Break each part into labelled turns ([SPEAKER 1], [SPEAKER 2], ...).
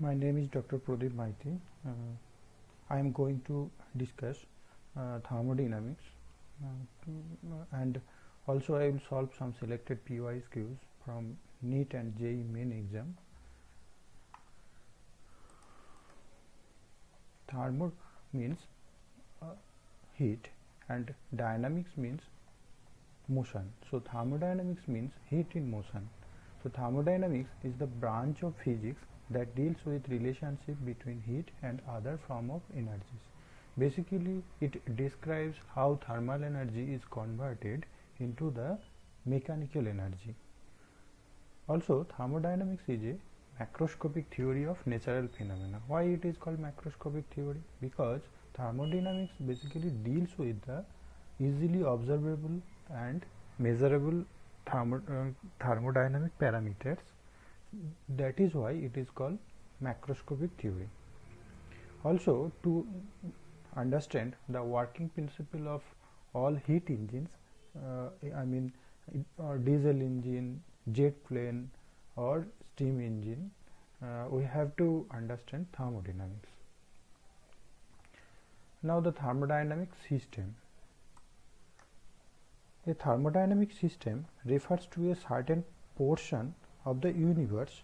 [SPEAKER 1] My name is Dr. Pradeep Maiti. I am going to discuss thermodynamics and also I will solve some selected PYQs from NEET and JEE main exam. Thermo means heat and dynamics means motion. So thermodynamics means heat in motion. So thermodynamics is the branch of physics that deals with relationship between heat and other form of energies. Basically, it describes how thermal energy is converted into the mechanical energy. Also, thermodynamics is a macroscopic theory of natural phenomena. Why it is called macroscopic theory? Because thermodynamics basically deals with the easily observable and measurable thermodynamic parameters. That is why it is called macroscopic theory. Also, to understand the working principle of all heat engines, diesel engine, jet plane or steam engine, we have to understand thermodynamics. Now the thermodynamic system. A thermodynamic system refers to a certain portion of the universe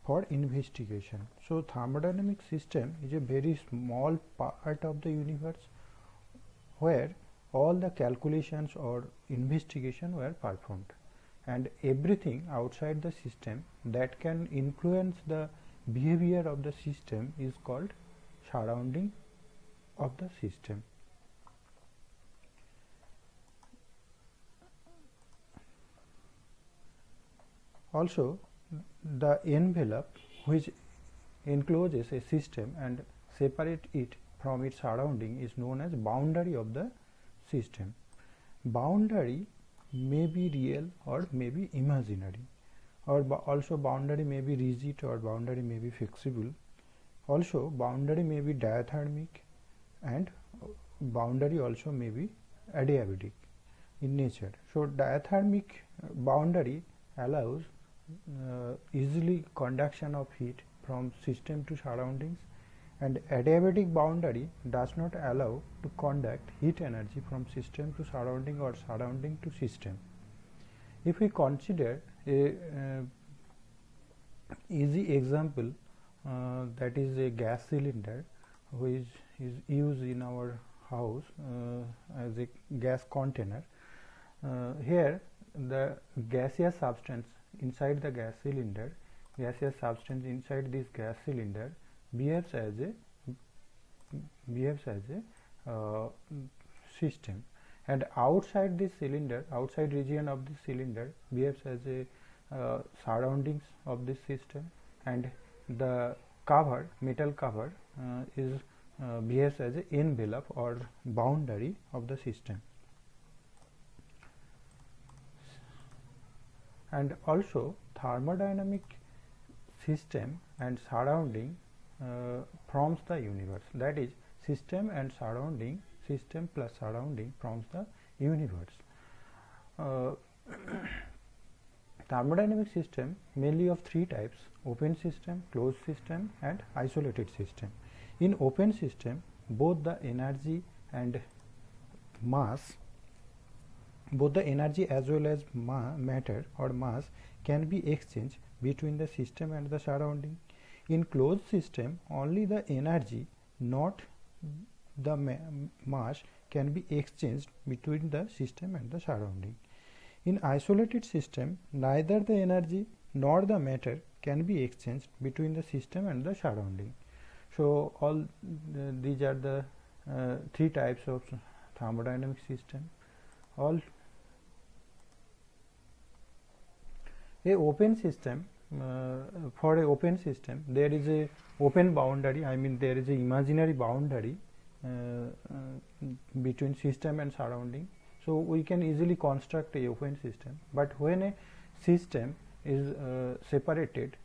[SPEAKER 1] for investigation. So thermodynamic system is a very small part of the universe where all the calculations or investigation were performed, and everything outside the system that can influence the behavior of the system is called surrounding of the system. Also, the envelope which encloses a system and separate it from its surrounding is known as boundary of the system. Boundary may be real or may be imaginary, or also boundary may be rigid or boundary may be flexible. Also, boundary may be diathermic and boundary also may be adiabatic in nature. So diathermic boundary allows easily conduction of heat from system to surroundings, and adiabatic boundary does not allow to conduct heat energy from system to surrounding or surrounding to system. If we consider a easy example, that is a gas cylinder which is used in our house as a gas container. Here the gaseous substance inside the gas cylinder, gaseous substance inside this gas cylinder behaves as a system, and outside this cylinder, outside region of this cylinder behaves as a surroundings of this system, and the cover, metal cover behaves as an envelope or boundary of the system. And also thermodynamic system and surrounding forms the universe. That is, system and surrounding, system plus surrounding forms the universe. Thermodynamic system mainly of three types: open system, closed system and isolated system. In open system, both the energy and mass, both the energy as well as matter or mass can be exchanged between the system and the surrounding. In closed system, only the energy, not the mass, can be exchanged between the system and the surrounding. In isolated system, neither the energy nor the matter can be exchanged between the system and the surrounding. So all these are the three types of thermodynamic system. All a open system, for a open system there is a open boundary, there is a imaginary boundary between system and surrounding. So we can easily construct a open system, but when a system is separated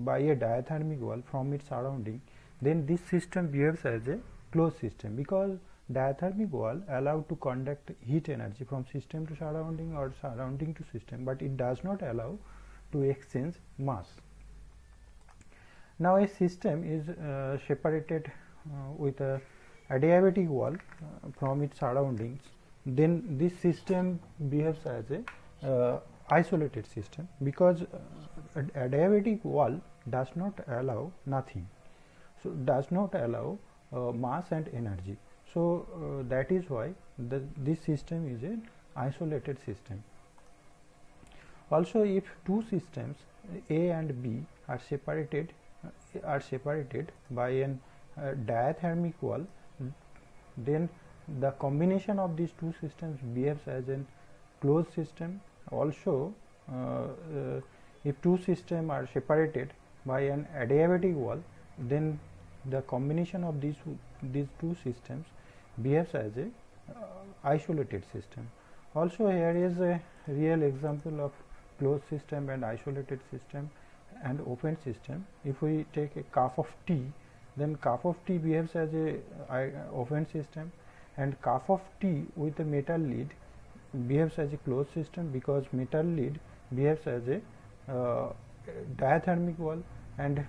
[SPEAKER 1] by a diathermic wall from its surrounding, then this system behaves as a closed system, because diathermic wall allow to conduct heat energy from system to surrounding or surrounding to system, but it does not allow to exchange mass. Now a system is separated with a adiabatic wall from its surroundings, then this system behaves as a isolated system, because adiabatic wall does not allow nothing, so does not allow mass and energy. So that is why this system is an isolated system. Also, if two systems A and B are separated by an diathermic wall, then the combination of these two systems behaves as a closed system. Also, if two systems are separated by an adiabatic wall, then the combination of these two systems behaves as a isolated system. Also, here is a real example of closed system and isolated system and open system. If we take a cup of tea, then cup of tea behaves as a open system, and cup of tea with a metal lid behaves as a closed system, because metal lid behaves as a diathermic wall, and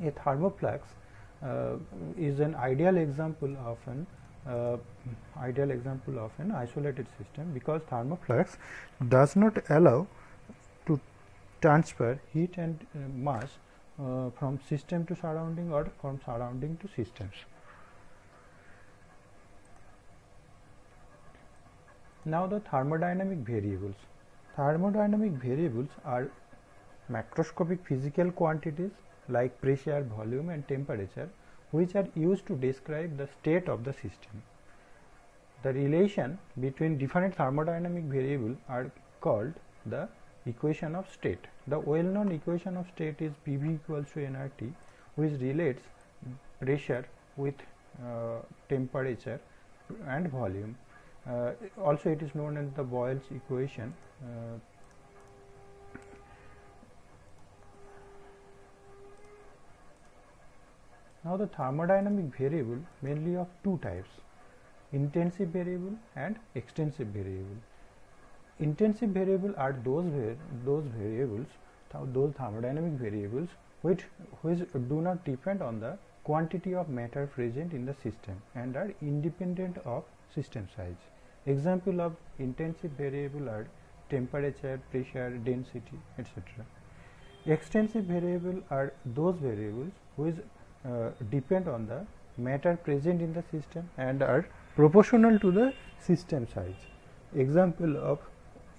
[SPEAKER 1] a thermoflux is an ideal example of an isolated system, because thermoflux does not allow to transfer heat and mass from system to surrounding or from surrounding to systems. Now the thermodynamic variables. Thermodynamic variables are macroscopic physical quantities like pressure, volume and temperature, which are used to describe the state of the system. The relation between different thermodynamic variables are called the equation of state. The well-known equation of state is PV equals to nRT, which relates pressure with temperature and volume. Also, it is known as the Boyle's equation. Now, the thermodynamic variable mainly of two types: intensive variable and extensive variable. Intensive variable are those thermodynamic variables which do not depend on the quantity of matter present in the system and are independent of system size. Example of intensive variable are temperature, pressure, density, etc. Extensive variable are those variables which depend on the matter present in the system and are proportional to the system size. Example of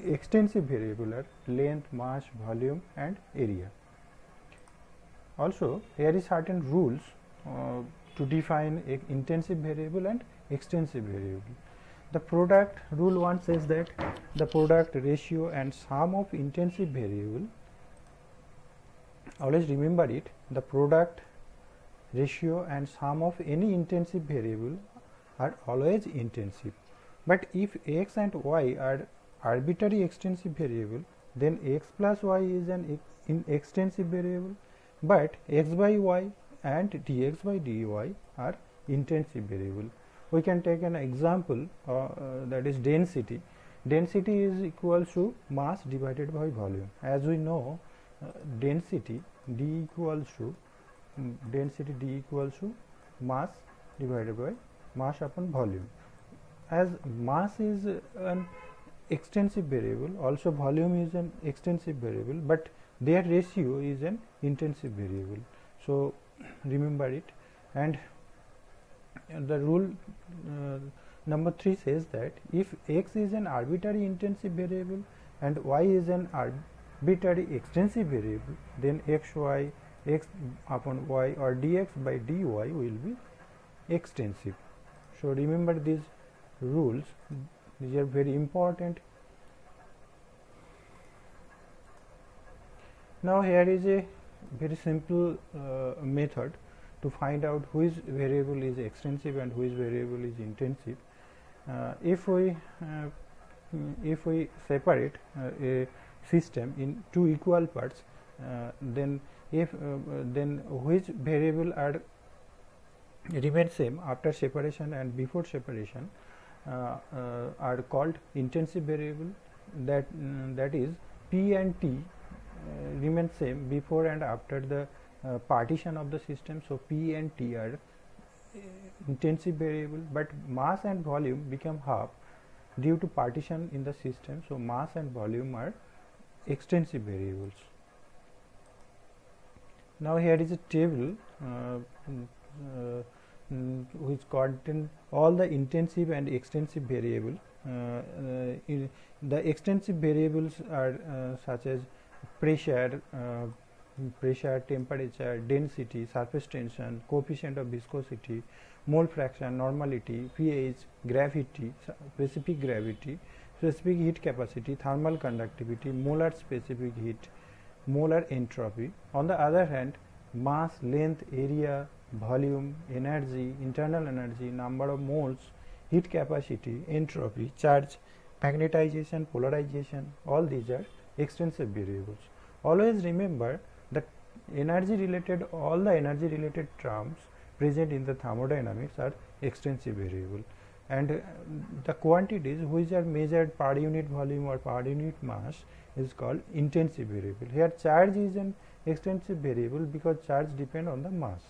[SPEAKER 1] extensive variable are length, mass, volume and area. Also, here is certain rules to define intensive variable and extensive variable. The product rule 1 says that the product, ratio and sum of intensive variable, always remember it, the product, ratio and sum of any intensive variable are always intensive. But if x and y are arbitrary extensive variable, then x plus y is an extensive variable, but x by y and dx by dy are intensive variable. We can take an example that is density. Density is equal to mass divided by volume. As we know, density d equals to mass divided by mass upon volume. As mass is an extensive variable, also volume is an extensive variable, but their ratio is an intensive variable. So remember it. And the rule number 3 says that if x is an arbitrary intensive variable and y is an arbitrary extensive variable, then x upon y or dx by dy will be extensive. So remember these rules, these are very important. Now here is a very simple method to find out which variable is extensive and which variable is intensive. If we separate a system in two equal parts, then which variable remain same after separation and before separation are called intensive variable. That is P and T remain same before and after the partition of the system. So P and T are intensive variable, but mass and volume become half due to partition in the system. So mass and volume are extensive variables. Now here is a table which contain all the intensive and extensive variable. The extensive variables are such as pressure, temperature, density, surface tension, coefficient of viscosity, mole fraction, normality, pH, gravity, specific gravity, specific heat capacity, thermal conductivity, molar specific heat, molar entropy. On the other hand, mass, length, area, volume, energy, internal energy, number of moles, heat capacity, entropy, charge, magnetization, polarization, all these are extensive variables. Always remember that all the energy related terms present in the thermodynamics are extensive variable, and the quantities which are measured per unit volume or per unit mass is called intensive variable. Here charge is an extensive variable because charge depend on the mass.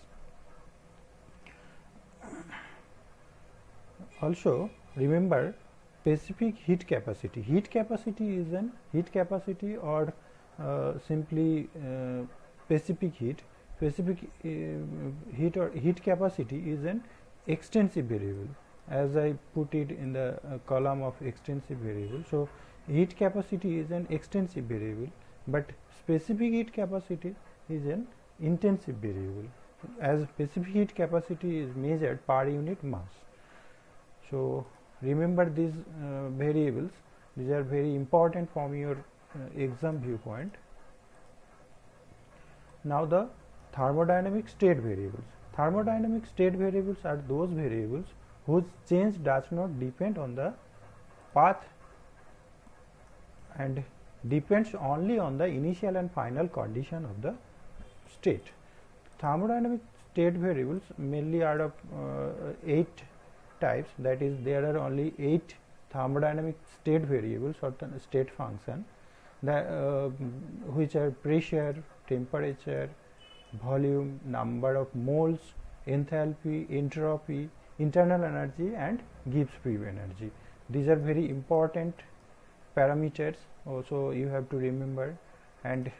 [SPEAKER 1] Also remember specific heat capacity. Heat capacity is an or simply specific heat. Specific heat or heat capacity is an extensive variable, as I put it in the column of extensive variable. So heat capacity is an extensive variable, but specific heat capacity is an intensive variable, as specific heat capacity is measured per unit mass. So remember these variables. These are very important from your exam viewpoint. Now the thermodynamic state variables. Thermodynamic state variables are those variables whose change does not depend on the path and depends only on the initial and final condition of the state. Thermodynamic state variables mainly are of 8 types, that is there are only 8 thermodynamic state variables or state function which are pressure, temperature, volume, number of moles, enthalpy, entropy, internal energy and Gibbs free energy. These are very important parameters also you have to remember. And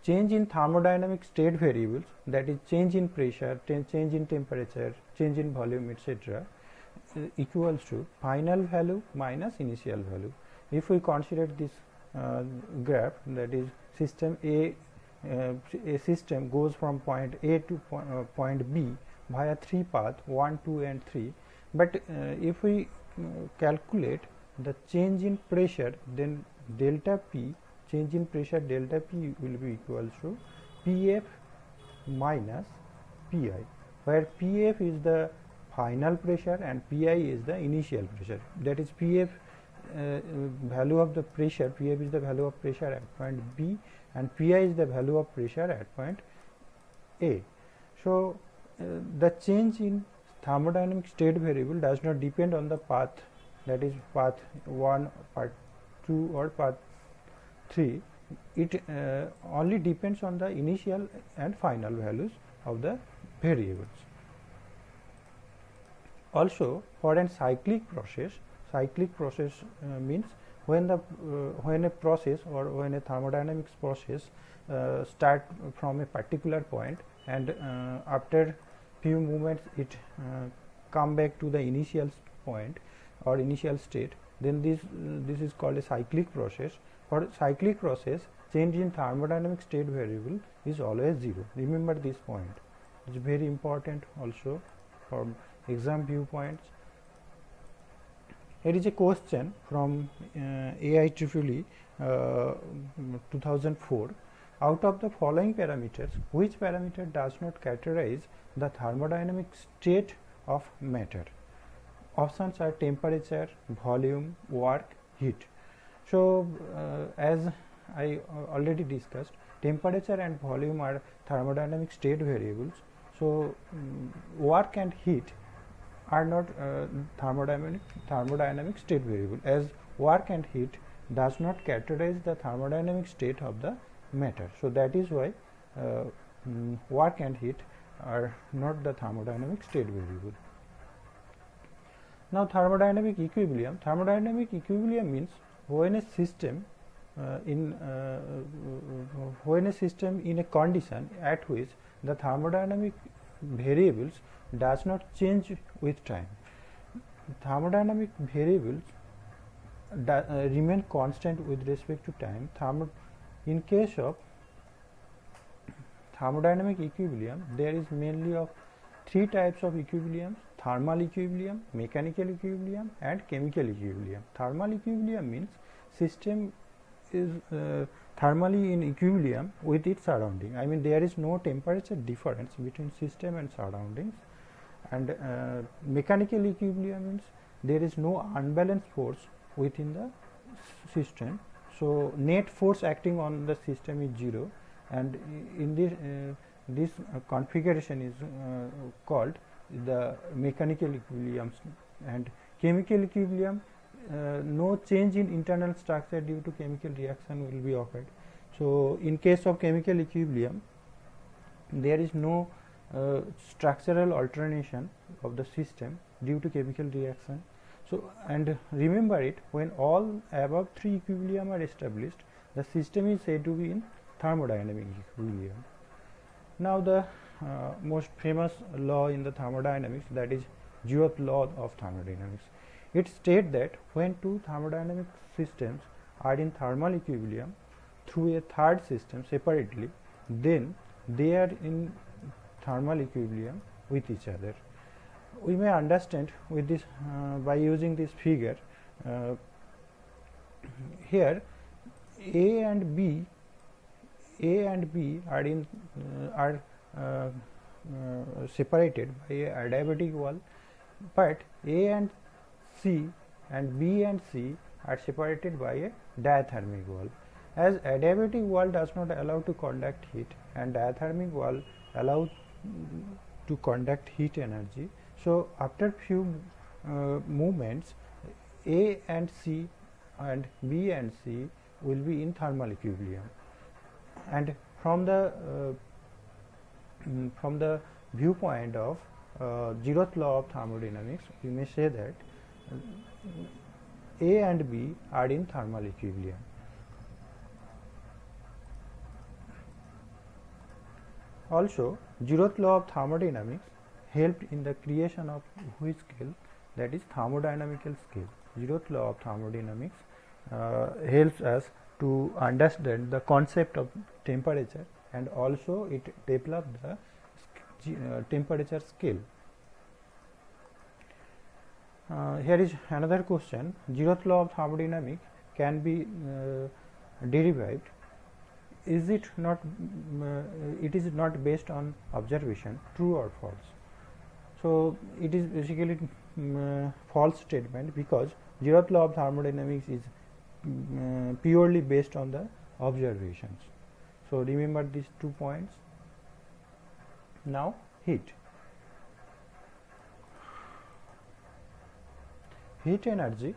[SPEAKER 1] change in thermodynamic state variables, that is change in pressure, change in temperature, change in volume, etc., equals to final value minus initial value. If we consider this graph, that is system A, a system goes from point A to point B via 3 paths 1, 2 and 3, but if we calculate the change in pressure, then delta P, change in pressure delta P will be equal to PF minus PI, where PF is the final pressure and PI is the initial pressure. That is PF value of the pressure, PF is the value of pressure at point B and PI is the value of pressure at point A. So the change in thermodynamic state variable does not depend on the path, that is path 1, path 2 or path 3. It only depends on the initial and final values of the variables. Also for a cyclic process means when a process or when a thermodynamics process start from a particular point and after few moments it come back to the initial point or initial state, then this is called a cyclic process. For cyclic process, change in thermodynamic state variable is always 0. Remember this point. It is very important also for exam viewpoints. Here is a question from AIEEE 2004. Out of the following parameters, which parameter does not characterize the thermodynamic state of matter? Options are temperature, volume, work, heat. So as I already discussed, temperature and volume are thermodynamic state variables. So work and heat are not thermodynamic state variable, as work and heat does not characterize the thermodynamic state of the matter. So that is why work and heat are not the thermodynamic state variable. Now thermodynamic equilibrium. Thermodynamic equilibrium means when a system in a condition at which the thermodynamic variables does not change with time. Thermodynamic variables remain constant with respect to time. In case of thermodynamic equilibrium, there is mainly of three types of equilibrium: thermal equilibrium, mechanical equilibrium, and chemical equilibrium. Thermal equilibrium means system is thermally in equilibrium with its surrounding. I mean, there is no temperature difference between system and surroundings. And mechanical equilibrium means there is no unbalanced force within the system. So net force acting on the system is zero, and in this configuration is called the mechanical equilibrium. And chemical equilibrium, no change in internal structure due to chemical reaction will be occurred. So in case of chemical equilibrium, there is no structural alternation of the system due to chemical reaction. So, and remember it, when all above three equilibrium are established, the system is said to be in thermodynamic equilibrium. Now the most famous law in the thermodynamics, that is zeroth law of thermodynamics. It states that when two thermodynamic systems are in thermal equilibrium through a third system separately, then they are in thermal equilibrium with each other. We may understand with this by using this figure. Here A and B are separated by a adiabatic wall, but A and C and B and C are separated by a diathermic wall. As adiabatic wall does not allow to conduct heat and diathermic wall allows to conduct heat energy, so after few movements, A and C and B and C will be in thermal equilibrium. And from the viewpoint of zeroth law of thermodynamics, we may say that A and B are in thermal equilibrium. Also, zeroth law of thermodynamics helped in the creation of which scale, that is thermodynamical scale. Zeroth law of thermodynamics helps us to understand the concept of temperature, and also it developed the temperature scale. Here is another question: zeroth law of thermodynamics can be derived. Is it not? It is not based on observation. True or false? So it is basically false statement, because zeroth law of thermodynamics is purely based on the observations. So remember these 2 points. Now heat. Heat energy.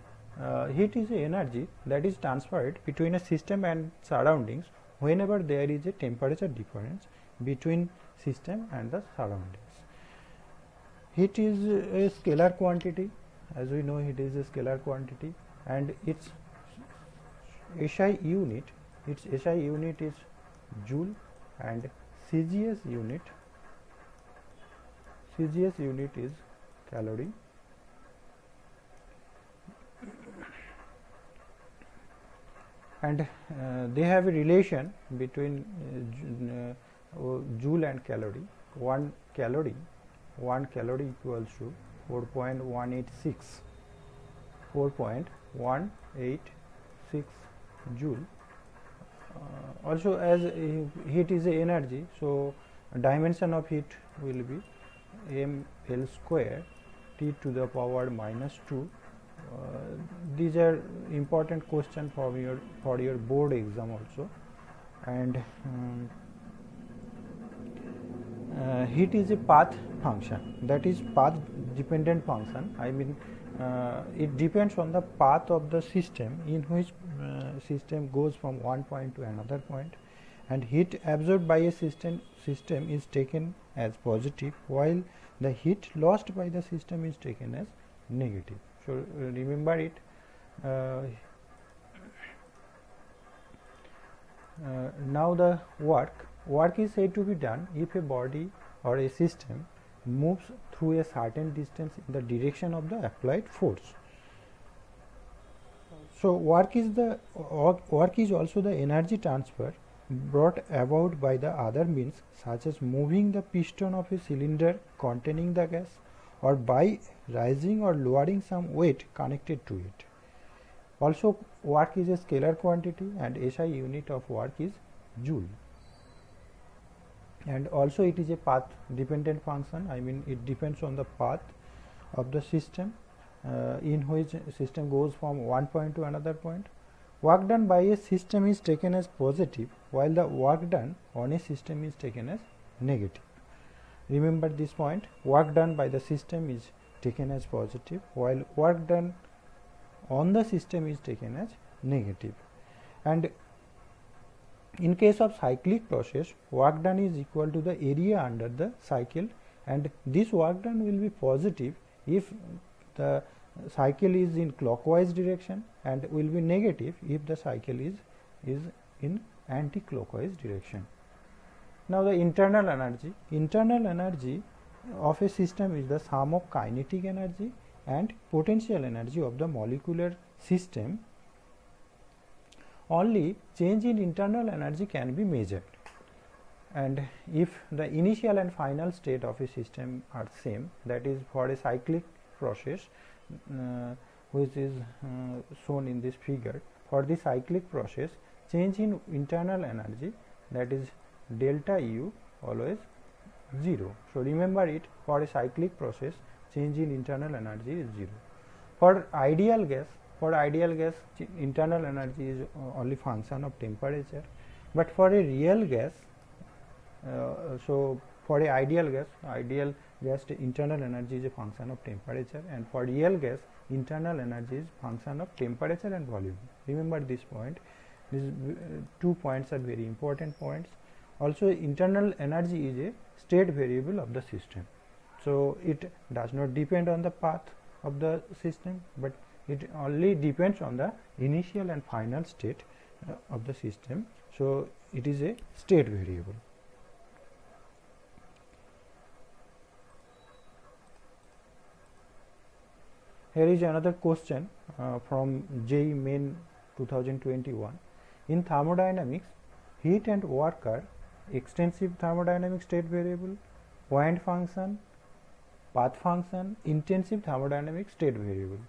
[SPEAKER 1] Heat is a energy that is transferred between a system and surroundings whenever there is a temperature difference between system and the surroundings. Heat is a scalar quantity. As we know, heat is a scalar quantity, and its SI unit is joule, and CGS unit is calorie. And they have a relation between joule and calorie. 1 calorie equals to 4.186 joule. Also, as heat is a energy, so dimension of heat will be ml square T to the power minus 2. These are important question for your board exam also. And heat is a path function, that is path dependent function. I mean, it depends on the path of the system, in which system goes from one point to another point, and heat absorbed by a system is taken as positive, while the heat lost by the system is taken as negative. So remember it. Now the work is said to be done if a body or a system moves through a certain distance in the direction of the applied force. So work is also the energy transfer brought about by the other means, such as moving the piston of a cylinder containing the gas, or by raising or lowering some weight connected to it. Also, work is a scalar quantity, and SI unit of work is joule. And also it is a path dependent function. I mean, it depends on the path of the system in which system goes from one point to another point. Work done by a system is taken as positive, while the work done on a system is taken as negative. Remember this point: work done by the system is taken as positive, while work done on the system is taken as negative. And in case of cyclic process, work done is equal to the area under the cycle, and this work done will be positive if the cycle is in clockwise direction, and will be negative if the cycle is in anti-clockwise direction. Now the internal energy of a system is the sum of kinetic energy and potential energy of the molecular system. Only change in internal energy can be measured, and if the initial and final state of a system are same, that is for a cyclic process, which is shown in this figure. For the cyclic process, change in internal energy, that is delta U, always 0. So remember it, for a cyclic process, change in internal energy is 0. For ideal gas, internal energy is only function of temperature, but for a real gas, so for a ideal gas internal energy is a function of temperature, and for real gas internal energy is function of temperature and volume. Remember this point. These two points are very important points. Also, internal energy is a state variable of the system, so it does not depend on the path of the system, but it only depends on the initial and final state of the system. So it is a state variable. Here is another question from JEE Main 2021. In thermodynamics, heat and work are extensive thermodynamic state variable, point function, path function, intensive thermodynamic state variable.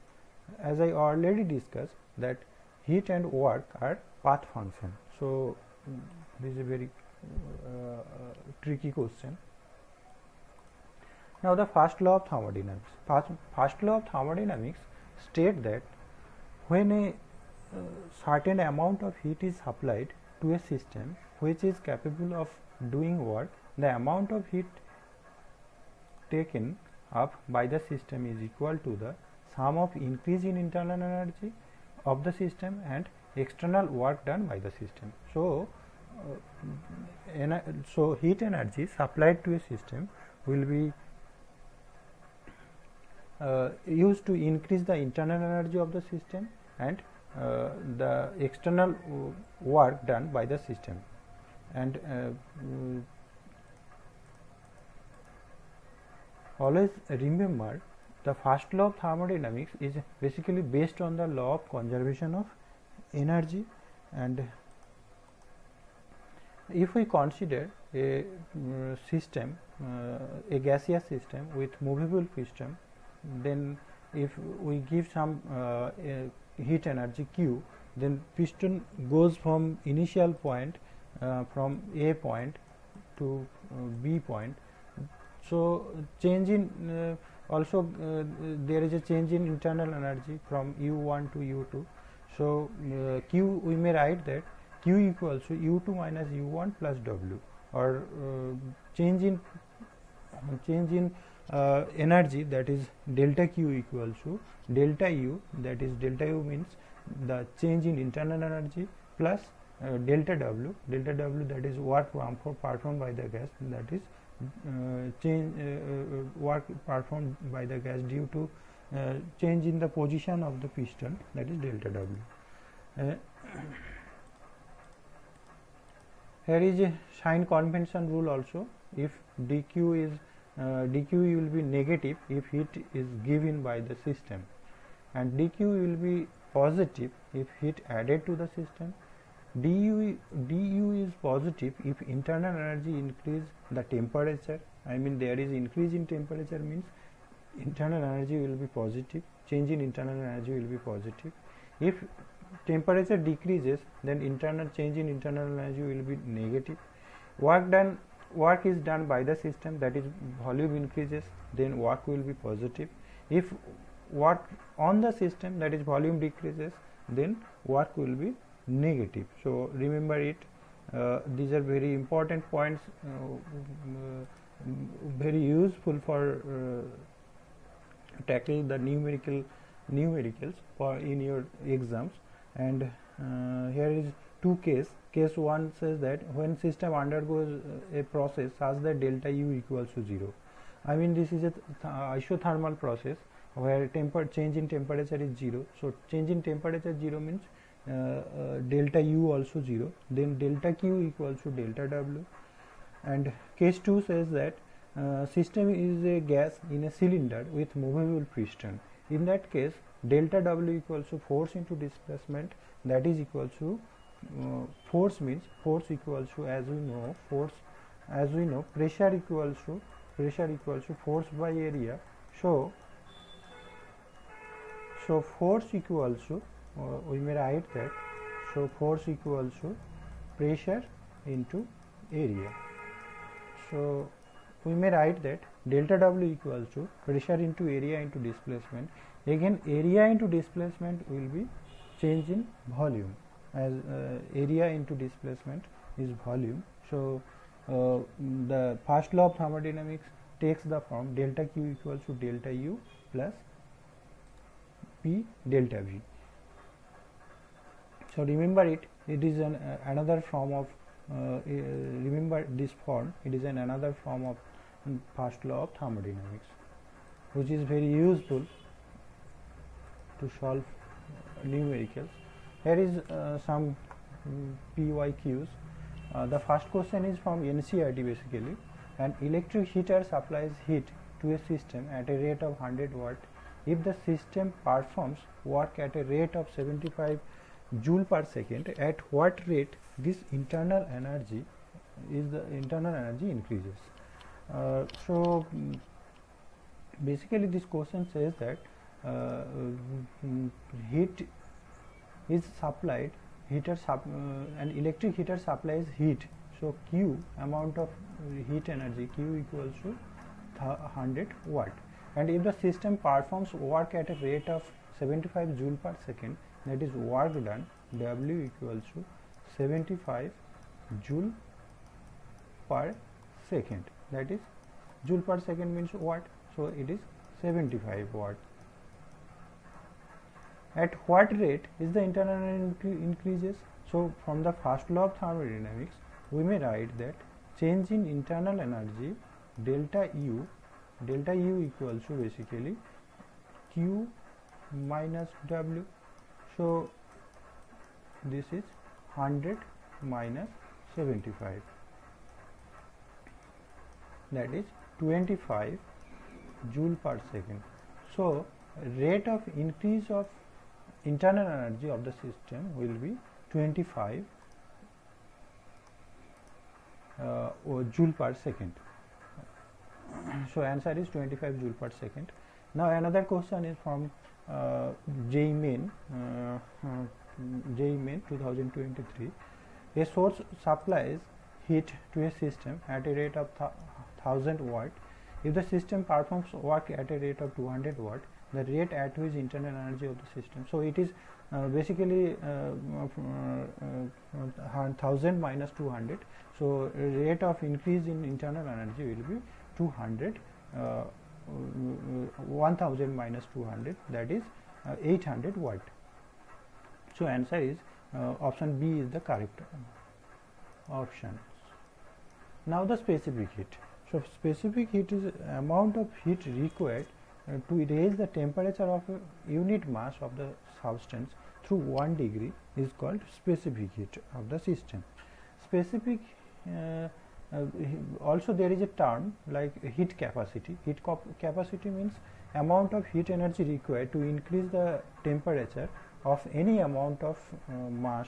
[SPEAKER 1] As I already discussed, that heat and work are path function. So this is a very tricky question. Now the first law of thermodynamics. First law of thermodynamics state that when a certain amount of heat is supplied to a system which is capable of doing work, the amount of heat taken up by the system is equal to the sum of increase in internal energy of the system and external work done by the system. So heat energy supplied to a system will be used to increase the internal energy of the system and the external work done by the system. And always remember, the first law of thermodynamics is basically based on the law of conservation of energy. And if we consider a system, a gaseous system with movable piston, then if we give some heat energy Q, then piston goes from initial point from A point to B point. So change in also there is a change in internal energy from U1 to U2. So Q, we may write that Q equals to U2 minus U1 plus W, or change in energy, that is delta Q equals to delta U, that is delta U means the change in internal energy plus delta W, that is work performed by the gas, that is work performed by the gas due to change in the position of the piston, that is delta W. Here is a sign convention rule also. If dq is dq will be negative if heat is given by the system, and dq will be positive if heat added to the system. du is positive if internal energy increase the temperature. I mean, there is increase in temperature means internal energy will be positive, change in internal energy will be positive. If temperature decreases, then internal change in internal energy will be negative. Work is done by the system, that is volume increases, then work will be positive. If work on the system, that is volume decreases, then work will be negative. So remember it. These are very important points, very useful for tackling the numericals for in your exams. And here is two case. Case 1 says that when system undergoes a process such that delta U equals to 0. I mean, this is a isothermal process where change in temperature is 0. So change in temperature 0 means delta U also 0. Then delta Q equals to delta W. And case 2 says that system is a gas in a cylinder with movable piston. In that case, delta W equals to force into displacement, that is equals to force means force equals to, as we know, pressure equals to force by area. So force equals to we may write that, so force equals to pressure into area. So we may write that delta W equals to pressure into area into displacement. Again, area into displacement will be change in volume, as area into displacement is volume. So the first law of thermodynamics takes the form delta Q equals to delta U plus P delta V. So remember it. It is another form of remember this form. It is another form of first law of thermodynamics, which is very useful to solve numericals. Here is some PYQs. The first question is from NCERT basically. An electric heater supplies heat to a system at a rate of 100 watt. If the system performs work at a rate of 75 joule per second, at what rate this internal energy increases? So basically this question says that heat is supplied, an electric heater supplies heat. So Q, amount of heat energy, Q equals to 100 watt. And if the system performs work at a rate of 75 joule per second, that is work done, W equals to 75 joule per second. That is joule per second means watt, so it is 75 watt. At what rate is the internal energy increases? So from the first law of thermodynamics, we may write that change in internal energy delta U equals to basically Q minus W. So this is 100 minus 75, that is 25 joule per second. So rate of increase of internal energy of the system will be 25 joule per second. So answer is 25 joule per second. Now another question is from JEE Main 2023. A source supplies heat to a system at a rate of 1000 watt. If the system performs work at a rate of 200 watt, the rate at which internal energy of the system. So it is basically 1000 minus 200. So rate of increase in internal energy will be 200. 1000 minus 200, that is 800 watt. So answer is option B is the correct option. Now the specific heat. So specific heat is amount of heat required to raise the temperature of a unit mass of the substance through 1 degree is called specific heat of the system. Specific also there is a term like heat capacity. Capacity means amount of heat energy required to increase the temperature of any amount of mass.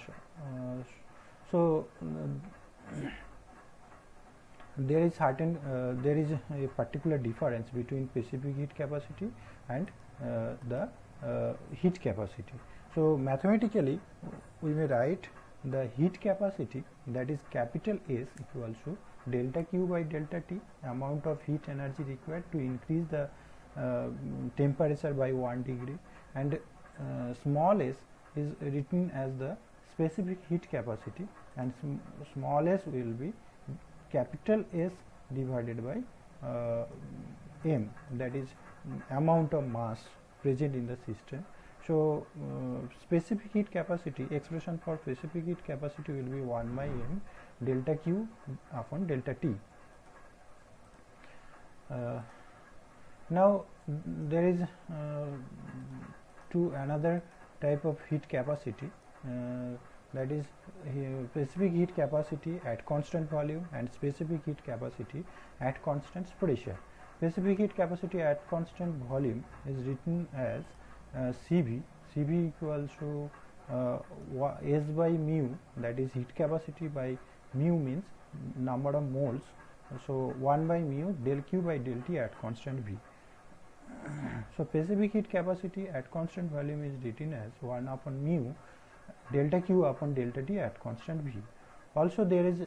[SPEAKER 1] There is a particular difference between specific heat capacity and the heat capacity. So mathematically we may write the heat capacity, that is capital S, equals to delta Q by delta T, amount of heat energy required to increase the temperature by 1 degree, and small s is written as the specific heat capacity, and small s will be capital S divided by m, that is amount of mass present in the system. So specific heat capacity, expression for specific heat capacity will be 1 by m delta Q upon delta T. Now there is another type of heat capacity, that is specific heat capacity at constant volume and specific heat capacity at constant pressure. Specific heat capacity at constant volume is written as Cv equals to S by mu, that is heat capacity, by mu means number of moles, so 1 by mu del Q by del T at constant V. So specific heat capacity at constant volume is written as 1 upon mu delta Q upon delta T at constant V. Also there is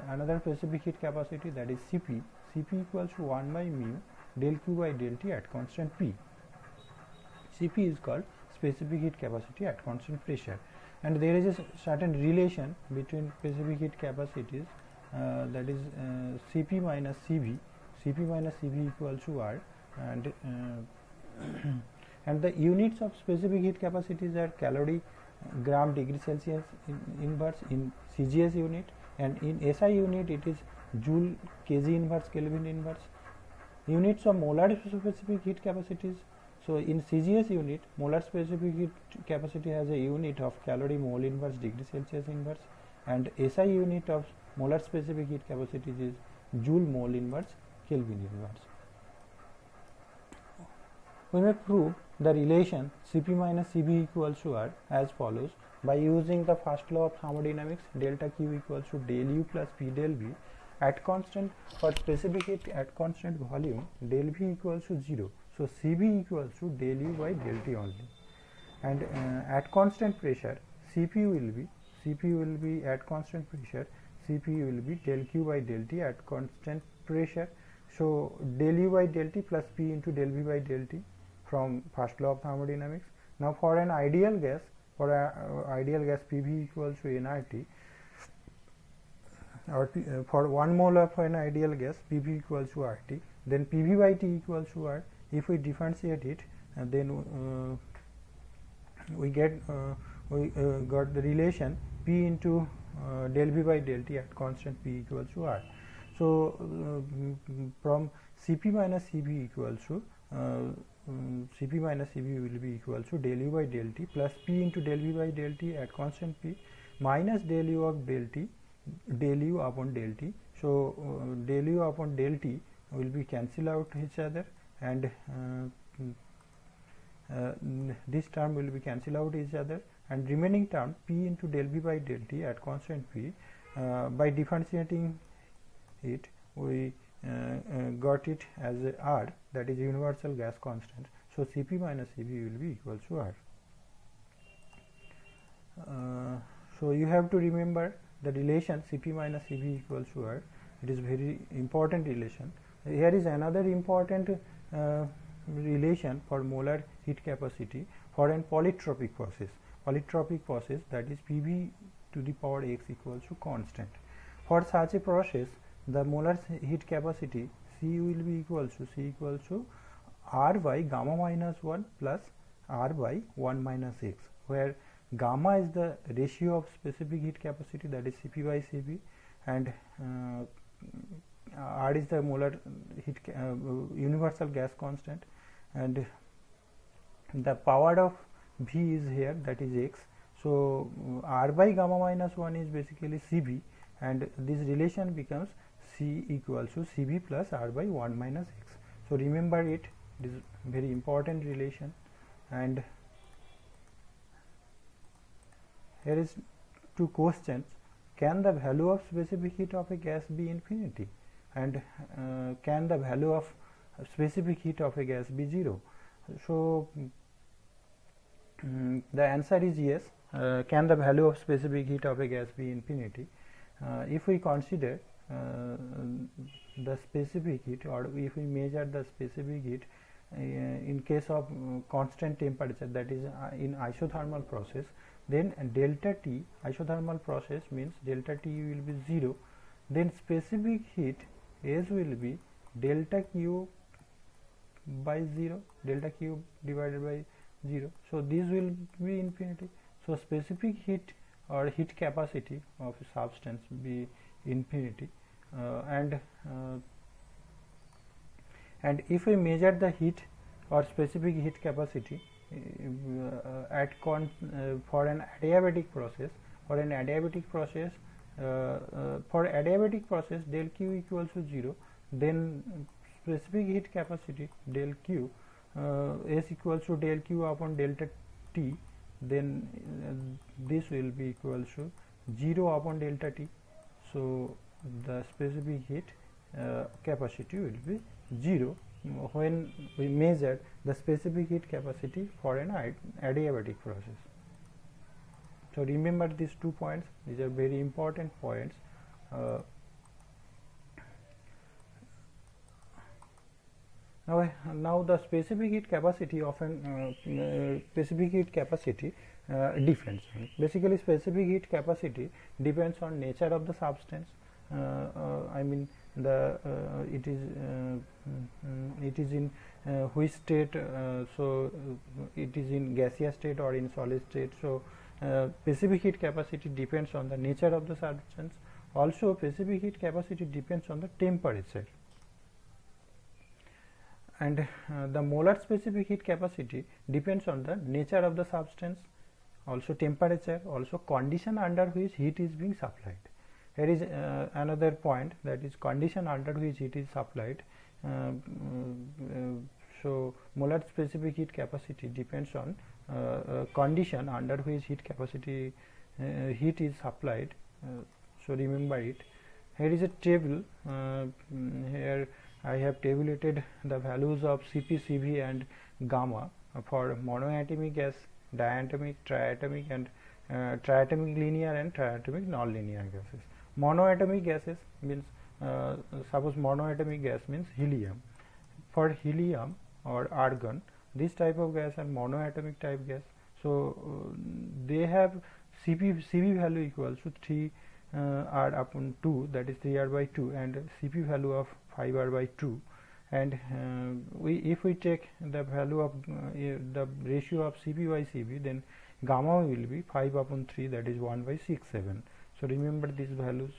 [SPEAKER 1] another specific heat capacity, that is Cp equals to 1 by mu del Q by del T at constant P. Cp is called specific heat capacity at constant pressure, and there is a certain relation between specific heat capacities, that is Cp minus Cv. Cp minus Cv equals to R, and and the units of specific heat capacities are calorie gram degree Celsius inverse in CGS unit, and in SI unit it is joule kg inverse Kelvin inverse. Units of molar specific heat capacities. So in CGS unit, molar specific heat capacity has a unit of calorie mole inverse degree Celsius inverse, and SI unit of molar specific heat capacities is joule mole inverse Kelvin inverse. We may prove the relation Cp minus Cv equals to R as follows by using the first law of thermodynamics, delta Q equals to del U plus P del V. At constant, for specific heat at constant volume, del V equals to 0. So Cv equals to del U by del T only. And at constant pressure, Cp will be at constant pressure, Cp will be del Q by del T at constant pressure. So del U by del T plus P into del V by del T from first law of thermodynamics. Now for an ideal gas, PV equals to nRT, or for 1 mole of an ideal gas, PV equals to RT, then PV by T equals to R. If we differentiate it, then we got the relation P into del V by del T at constant P equals to R. So from Cp minus Cv equals to Cp minus Cv will be equal to del U by del T plus P into del V by del T at constant P minus del U of del T, del U upon del T. So del U upon del T will be cancel out each other, and this term will be cancel out each other, and remaining term P into del V by del T at constant P, by differentiating it we got it as a R, that is universal gas constant. So Cp minus Cv will be equal to R. So you have to remember the relation Cp minus Cv equals to R. It is very important relation. Here is another important relation for molar heat capacity for an polytropic process. Polytropic process, that is Pv to the power x equals to constant. For such a process, the molar heat capacity C will be equals to R by gamma minus 1 plus R by 1 minus x, where gamma is the ratio of specific heat capacity, that is Cp by Cv, and R is the molar heat universal gas constant, and the power of V is here, that is x. So R by gamma minus 1 is basically Cv, and this relation becomes C equals to Cv plus R by 1 minus x. So remember it, it is very important relation. And here is two questions: can the value of specific heat of a gas be infinity, and can the value of specific heat of a gas be 0? So the answer is yes. Can the value of specific heat of a gas be infinity? If we consider the specific heat, or if we measure the specific heat in case of constant temperature, that is in isothermal process, then delta T, isothermal process means delta T will be 0, then specific heat S will be delta Q by 0, delta Q divided by 0. So this will be infinity. So specific heat or heat capacity of a substance be infinity, and if we measure the heat or specific heat capacity for an adiabatic process, for adiabatic process del Q equals to 0, then specific heat capacity del Q S equals to del Q upon delta T, then this will be equals to 0 upon delta T. So the specific heat capacity will be 0 when we measure the specific heat capacity for an adiabatic process. So remember these 2 points, these are very important points. Now the specific heat capacity often specific heat capacity depends. Basically, specific heat capacity depends on nature of the substance. I mean the it is in which state. So it is in gaseous state or in solid state. So specific heat capacity depends on the nature of the substance. Also, specific heat capacity depends on the temperature. And the molar specific heat capacity depends on the nature of the substance, also temperature, also condition under which heat is being supplied. Here is another point, that is condition under which heat is supplied. So molar specific heat capacity depends on condition under which heat is supplied. So remember it. Here is a table. Here I have tabulated the values of Cp, Cv and gamma for monoatomic gas, diatomic, triatomic and triatomic linear and triatomic non-linear gases. Monoatomic gases means suppose monoatomic gas means helium. For helium or argon, this type of gas are monoatomic type gas. So they have Cv value equals to 3 R upon 2, that is 3 R by 2, and Cp value of 5 R by 2, and if we take the value of the ratio of Cp by Cv, then gamma will be 5 upon 3, that is 1 by 6, 7. So remember these values.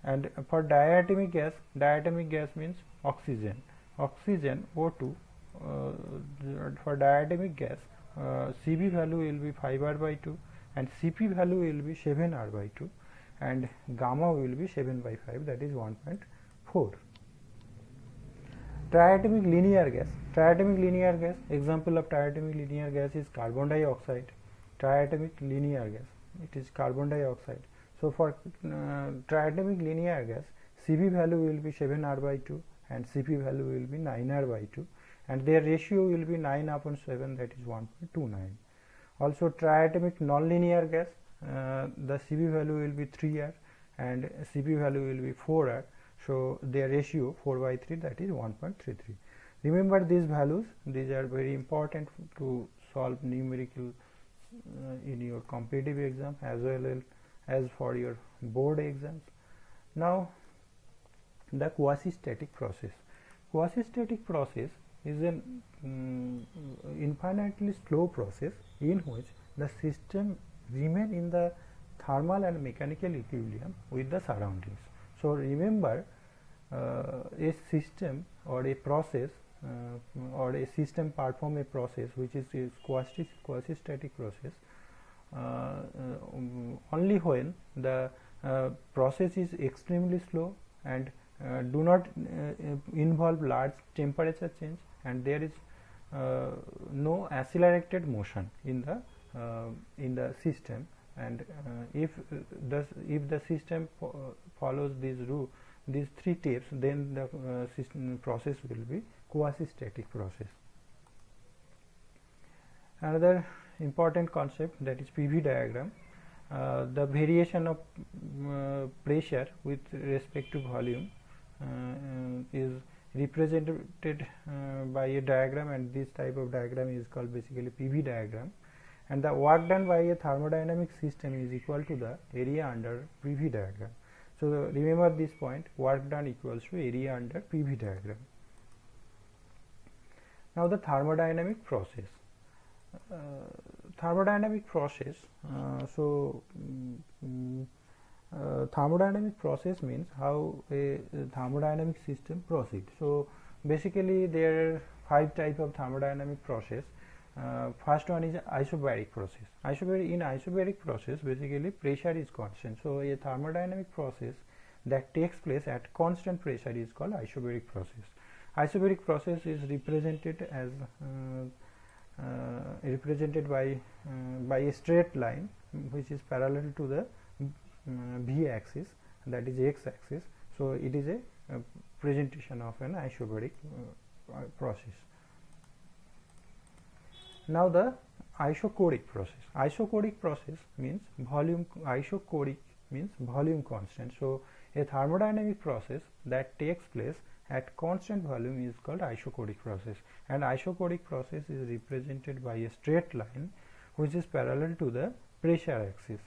[SPEAKER 1] And for diatomic gas means oxygen O2. For diatomic gas, Cv value will be 5 R by 2 and Cp value will be 7 R by 2 and gamma will be 7 by 5, that is 1.4. Triatomic linear gas, example of triatomic linear gas is carbon dioxide. Triatomic linear gas, it is carbon dioxide. So for triatomic linear gas, Cv value will be 7 R by 2 and Cp value will be 9 R by 2, and their ratio will be 9 upon 7, that is 1.29. Also triatomic non-linear gas, the Cv value will be 3 R and Cp value will be 4 R. So their ratio 4 by 3, that is 1.33. Remember these values, these are very important to solve numerical in your competitive exam as well as for your board exams. Now the quasi-static process. Quasi-static process is an infinitely slow process in which the system remain in the thermal and mechanical equilibrium with the surroundings. So remember, a system or a process or a system perform a process which is a quasi-static process only when the process is extremely slow and do not involve large temperature change, and there is no accelerated motion in the system, and if the system follows these three steps, then the system process will be quasi-static process. Another important concept, that is PV diagram. The variation of pressure with respect to volume is represented by a diagram, and this type of diagram is called basically PV diagram, and the work done by a thermodynamic system is equal to the area under PV diagram. So remember this point, work done equals to area under PV diagram. Now the thermodynamic process. Thermodynamic process, thermodynamic process means how a thermodynamic system proceeds. So basically there are 5 types of thermodynamic process. First one is isobaric process. In isobaric process, basically pressure is constant. So a thermodynamic process that takes place at constant pressure is called isobaric process. Isobaric process is represented as by a straight line which is parallel to the v axis, that is x axis. So it is a presentation of an isobaric process. Now the isochoric process. Isochoric process means volume. Isochoric means volume constant. So a thermodynamic process that takes place at constant volume is called isochoric process, and isochoric process is represented by a straight line which is parallel to the pressure axis.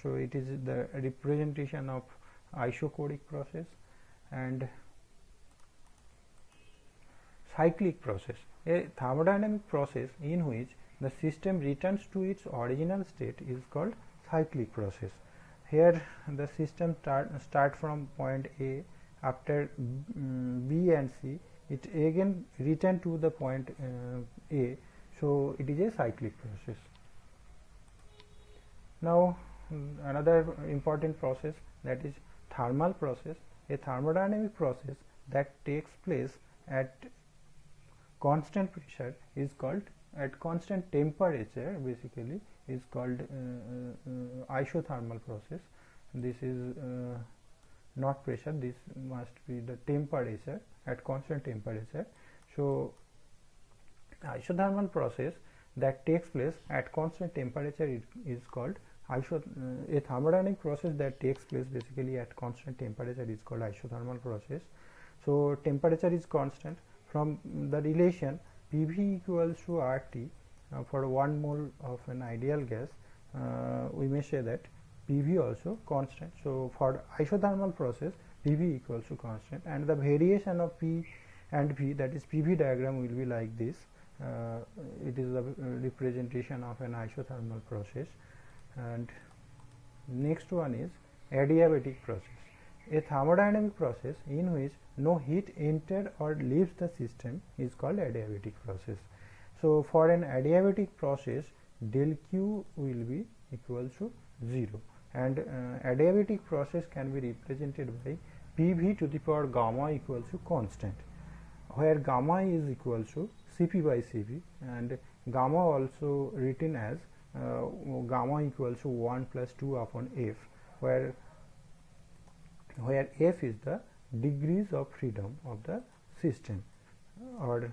[SPEAKER 1] So it is the representation of isochoric process. And cyclic process, a thermodynamic process in which the system returns to its original state, is called cyclic process. Here the system start from point A, after B and C it again return to the point A, so it is a cyclic process. Now another important process, that is thermal process. A thermodynamic process that takes place at constant pressure is called, at constant temperature basically, is called isothermal process. This is not pressure, this must be the temperature, at constant temperature. So isothermal process that takes place at constant temperature is called a thermodynamic process that takes place basically at constant temperature is called isothermal process. So temperature is constant. From the relation PV equals to RT for 1 mole of an ideal gas, we may say that PV also constant. So for isothermal process PV equals to constant, and the variation of P and V, that is PV diagram, will be like this. It is the representation of an isothermal process. And next one is adiabatic process, a thermodynamic process in which no heat enters or leaves the system is called adiabatic process. So for an adiabatic process, del Q will be equal to 0, and adiabatic process can be represented by PV to the power gamma equals to constant, where gamma is equal to Cp by Cv, and gamma also written as gamma equals to 1 plus 2 upon F, where F is the degrees of freedom of the system, or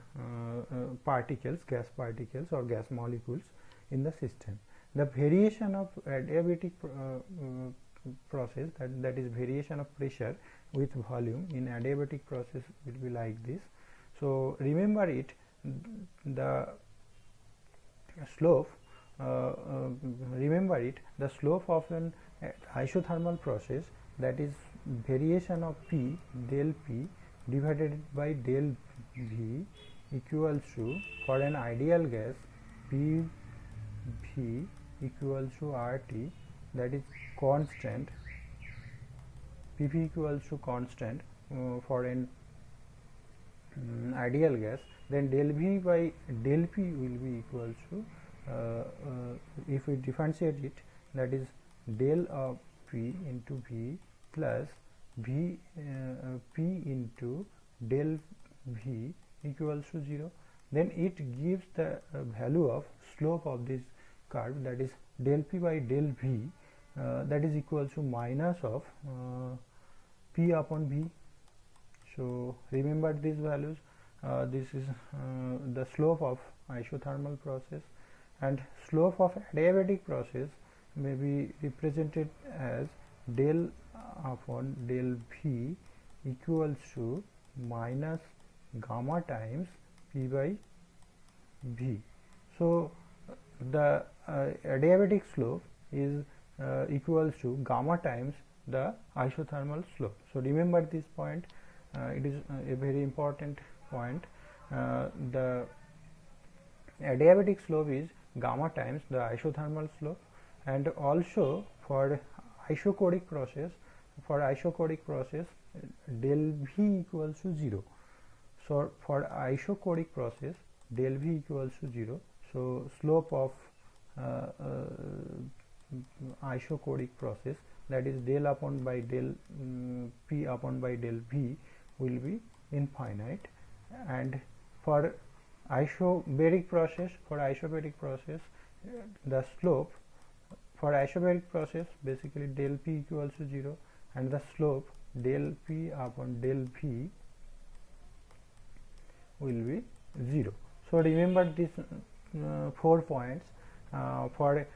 [SPEAKER 1] particles, gas particles or gas molecules in the system. The variation of adiabatic process, that is variation of pressure with volume in adiabatic process, will be like this. So remember it, the slope the slope of an isothermal process, that is variation of P del P divided by del V equals to, for an ideal gas, P V equals to RT, that is constant, Pv equals to constant for an ideal gas, then del V by del P will be equals to if we differentiate it, that is del of P into V plus V P into del V equals to 0. Then it gives the value of slope of this curve, that is del P by del V, that is equal to minus of P upon V. So remember these values. This is the slope of isothermal process, and slope of adiabatic process may be represented as del upon del V equals to minus gamma times P by V. So the adiabatic slope is equals to gamma times the isothermal slope. So remember this point, it is a very important point. The adiabatic slope is gamma times the isothermal slope, and also for isochoric process, del V equals to 0. So for isochoric process del V equals to 0. So slope of isochoric process, that is del upon by del P upon by del V, will be infinite. And for isobaric process, the slope for isobaric process basically del P equals to 0, and the slope del P upon del V will be 0. So remember these 4 points. For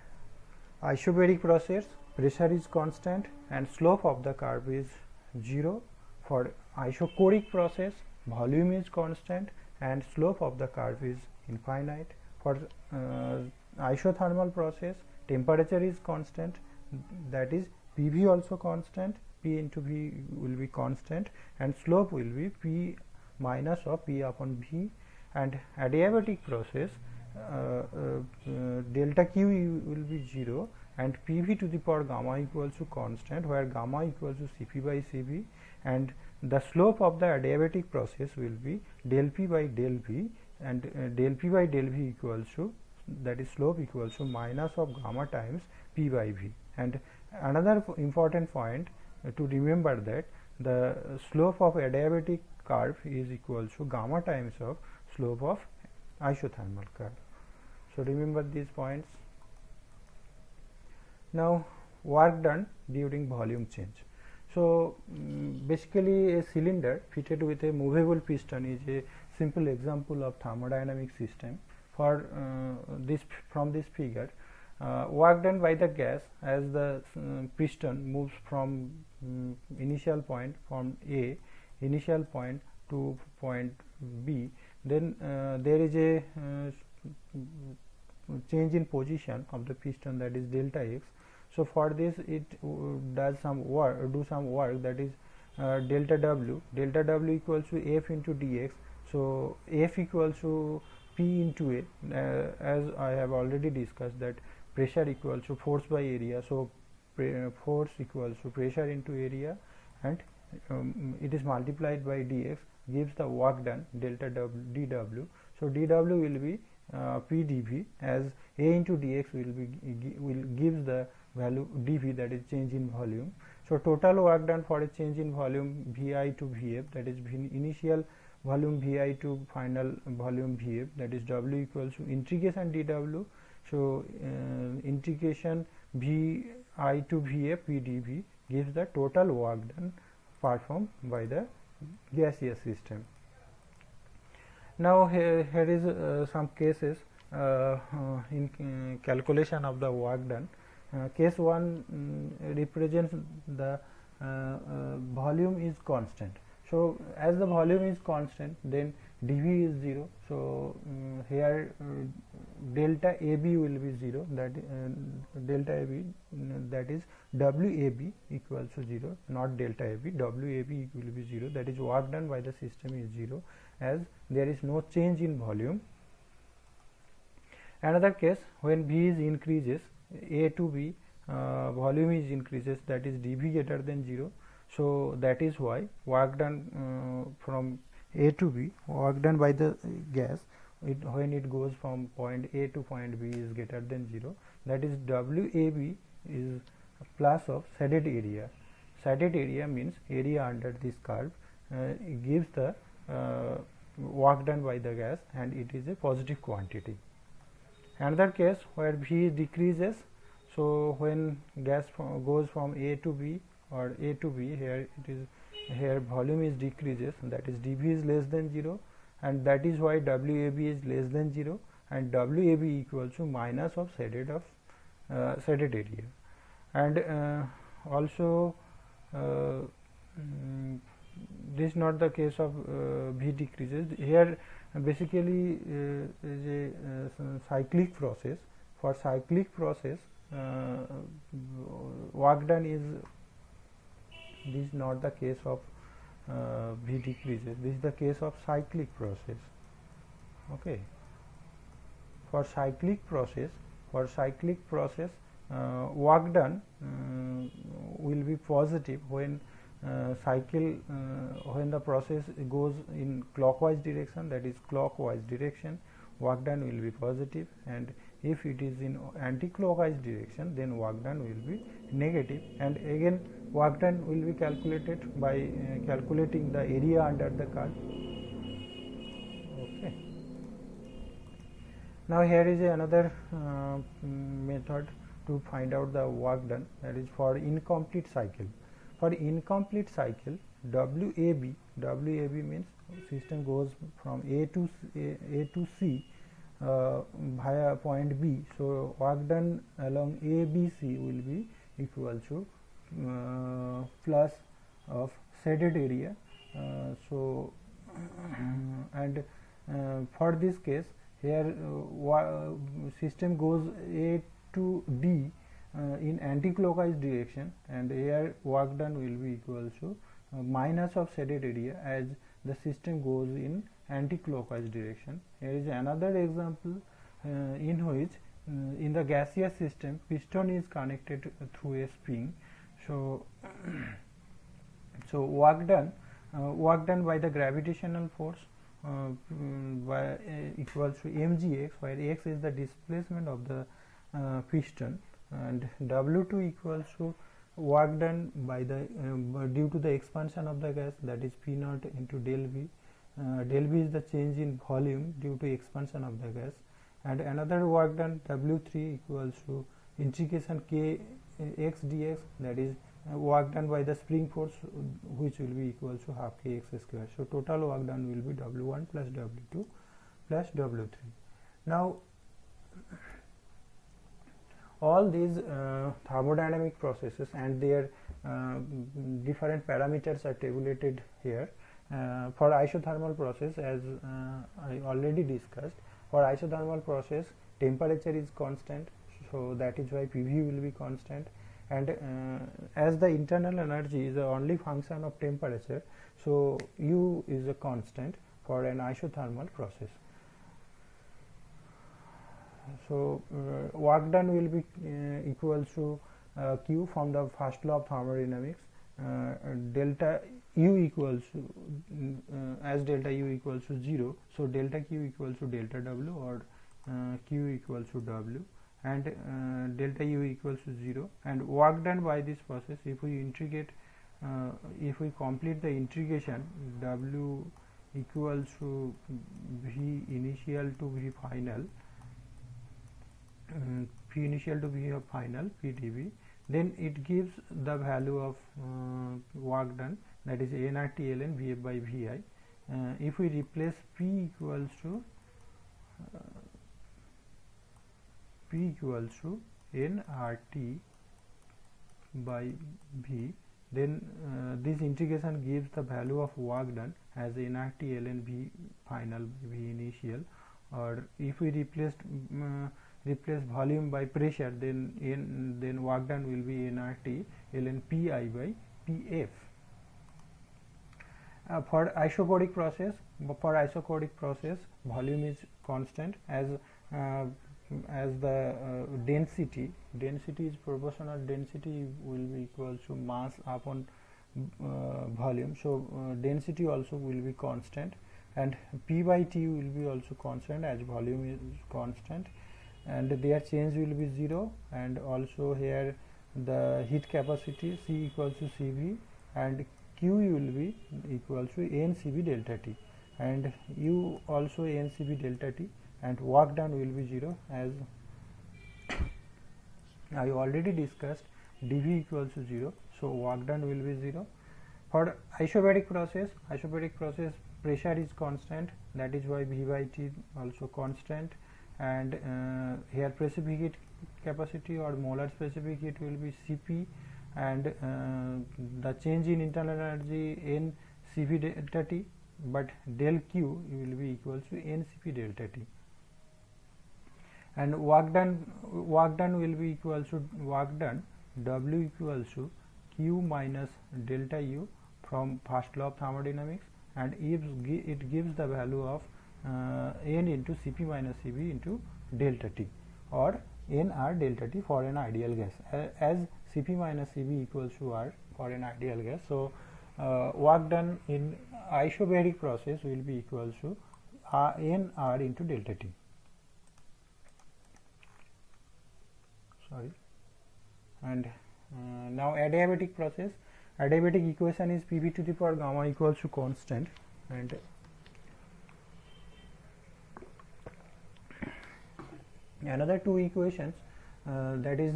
[SPEAKER 1] isobaric process, pressure is constant and slope of the curve is 0. For isochoric process, volume is constant and slope of the curve is infinite. For isothermal process, temperature is constant, that is Pv also constant, P into V will be constant, and slope will be P minus of P upon V. And adiabatic process, delta Q will be 0 and Pv to the power gamma equals to constant, where gamma equals to Cp by Cv, and the slope of the adiabatic process will be del P by del V, and del P by del V equals to, that is slope equals to minus of gamma times P by V. And another important point to remember, that the slope of adiabatic curve is equal to gamma times of slope of isothermal curve. So remember these points. Now work done during volume change. So basically a cylinder fitted with a movable piston is a simple example of thermodynamic system. For from this figure, work done by the gas as the piston moves from initial point from A initial point to point B, then there is a change in position of the piston, that is delta x. So for this it does some work, that is delta W. Delta W equals to F into dx. So F equals to P into A, as I have already discussed that pressure equals to force by area. So force equals to pressure into area, and it is multiplied by dx, gives the work done delta W dW. So dW will be P dV, as A into dx will gives the value dV, that is change in volume. So total work done for a change in volume Vi to Vf, that is initial volume Vi to final volume Vf, that is W equals to integration dW. So integration Vi to Vf P dV gives the total work done performed by the gaseous system. Now here is some cases in calculation of the work done. Case 1 represents the volume is constant. So as the volume is constant, then dV is 0. So here delta AB will be 0, that delta AB, that is WAB equals to 0, not delta AB. WAB will be 0, that is work done by the system is 0, as there is no change in volume. Another case, when V is increases, A to B volume is increases, that is dV greater than 0. So that is why work done from A to B, work done by the gas, when it goes from point A to point B is greater than 0, that is WAB is plus of shaded area. Shaded area means area under this curve. It gives the work done by the gas, and it is a positive quantity. Another case where V decreases, so when gas goes from A to B or A to B, here it is, here volume is decreases, that is dV is less than 0, and that is why WAB is less than 0, and WAB equals to minus of shaded area. And also this is not the case of V decreases. Here basically is a cyclic process. For cyclic process, work done is, this is not the case of V decreases, this is the case of cyclic process. Okay. For cyclic process, work done will be positive when when the process goes in clockwise direction, that is clockwise direction, work done will be positive, and if it is in anti-clockwise direction, then work done will be negative. And again work done will be calculated by calculating the area under the curve. Okay. Now here is another method to find out the work done, that is for incomplete cycle. For incomplete cycle, WAB means system goes from A to C via point B. So work done along ABC will be equal to plus of shaded area. And for this case, here system goes A to D in anti-clockwise direction, and here work done will be equal to minus of shaded area as the system goes in anti-clockwise direction. Here is another example in which in the gaseous system piston is connected through a spring. So work done by the gravitational force equals to mgx, where x is the displacement of the piston, and W2 equals to work done by the due to the expansion of the gas, that is P naught into del V. Del V is the change in volume due to expansion of the gas, and another work done W3 equals to integration K x dx, that is work done by the spring force, which will be equal to half kx square. So total work done will be W1 plus W2 plus W3. Now all these thermodynamic processes and their different parameters are tabulated here. For isothermal process, as I already discussed, for isothermal process temperature is constant, so that is why PV will be constant, and as the internal energy is the only function of temperature, so U is a constant for an isothermal process. So work done will be equal to Q from the first law of thermodynamics, delta U equals to as delta U equals to 0, so delta Q equals to delta W, or Q equals to W, and delta U equals to 0, and work done by this process, if we integrate, if we complete the integration, W equals to V initial to V final, P initial to V of final, PdV, then it gives the value of work done, that is nRT ln Vf by Vi. If we replace P equals to nRT by V, then this integration gives the value of work done as nRT ln V final by V initial, or if we replace volume by pressure, then work done will be nRT ln Pi by Pf. For isocodic process, volume is constant, as as the density is proportional, density will be equal to mass upon volume, so density also will be constant, and P by T will be also constant as volume is constant, and their change will be 0, and also here the heat capacity C equals to CV, and Q will be equal to NCV delta T, and U also NCV delta T, and work done will be 0, as I already discussed dV equals to 0, so work done will be 0. For isobaric process pressure is constant, that is why V by T also constant, and here specific heat capacity or molar specific heat will be Cp, and the change in internal energy N Cv delta T, but del Q will be equal to NCP delta T, and work done will be equal to W equals to Q minus delta U from first law of thermodynamics, and it gives the value of N into Cp minus Cv into delta T, or nR delta T for an ideal gas, as Cp minus Cv equals to R for an ideal gas. So work done in isobaric process will be equal to nR into delta T. And now adiabatic process, adiabatic equation is Pv to the power gamma equals to constant, and another two equations, that is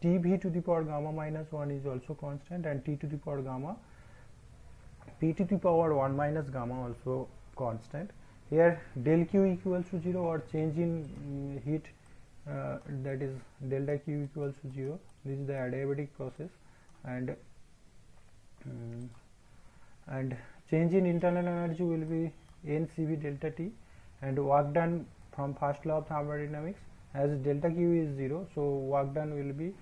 [SPEAKER 1] Tv to the power gamma minus 1 is also constant, and T to the power gamma P to the power 1 minus gamma also constant. Here del Q equals to 0, or change in heat, that is delta Q equals to 0. This is the adiabatic process, and change in internal energy will be NCV delta T, and work done from first law of thermodynamics, as delta Q is 0, so work done will be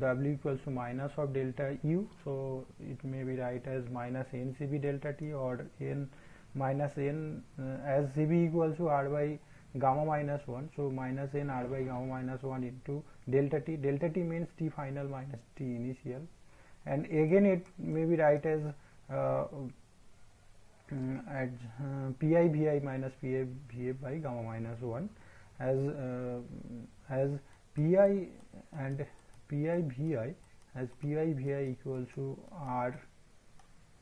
[SPEAKER 1] W equals to minus of delta U, so it may be write as minus NCV delta T, or N minus N, as Cv equals to R by gamma minus 1, so minus N R by gamma minus 1 into delta T. Delta T means T final minus T initial, and again it may be write as Pi Vi minus Pi Va by gamma minus 1, as Pi and Pi Vi, as Pi Vi equals to R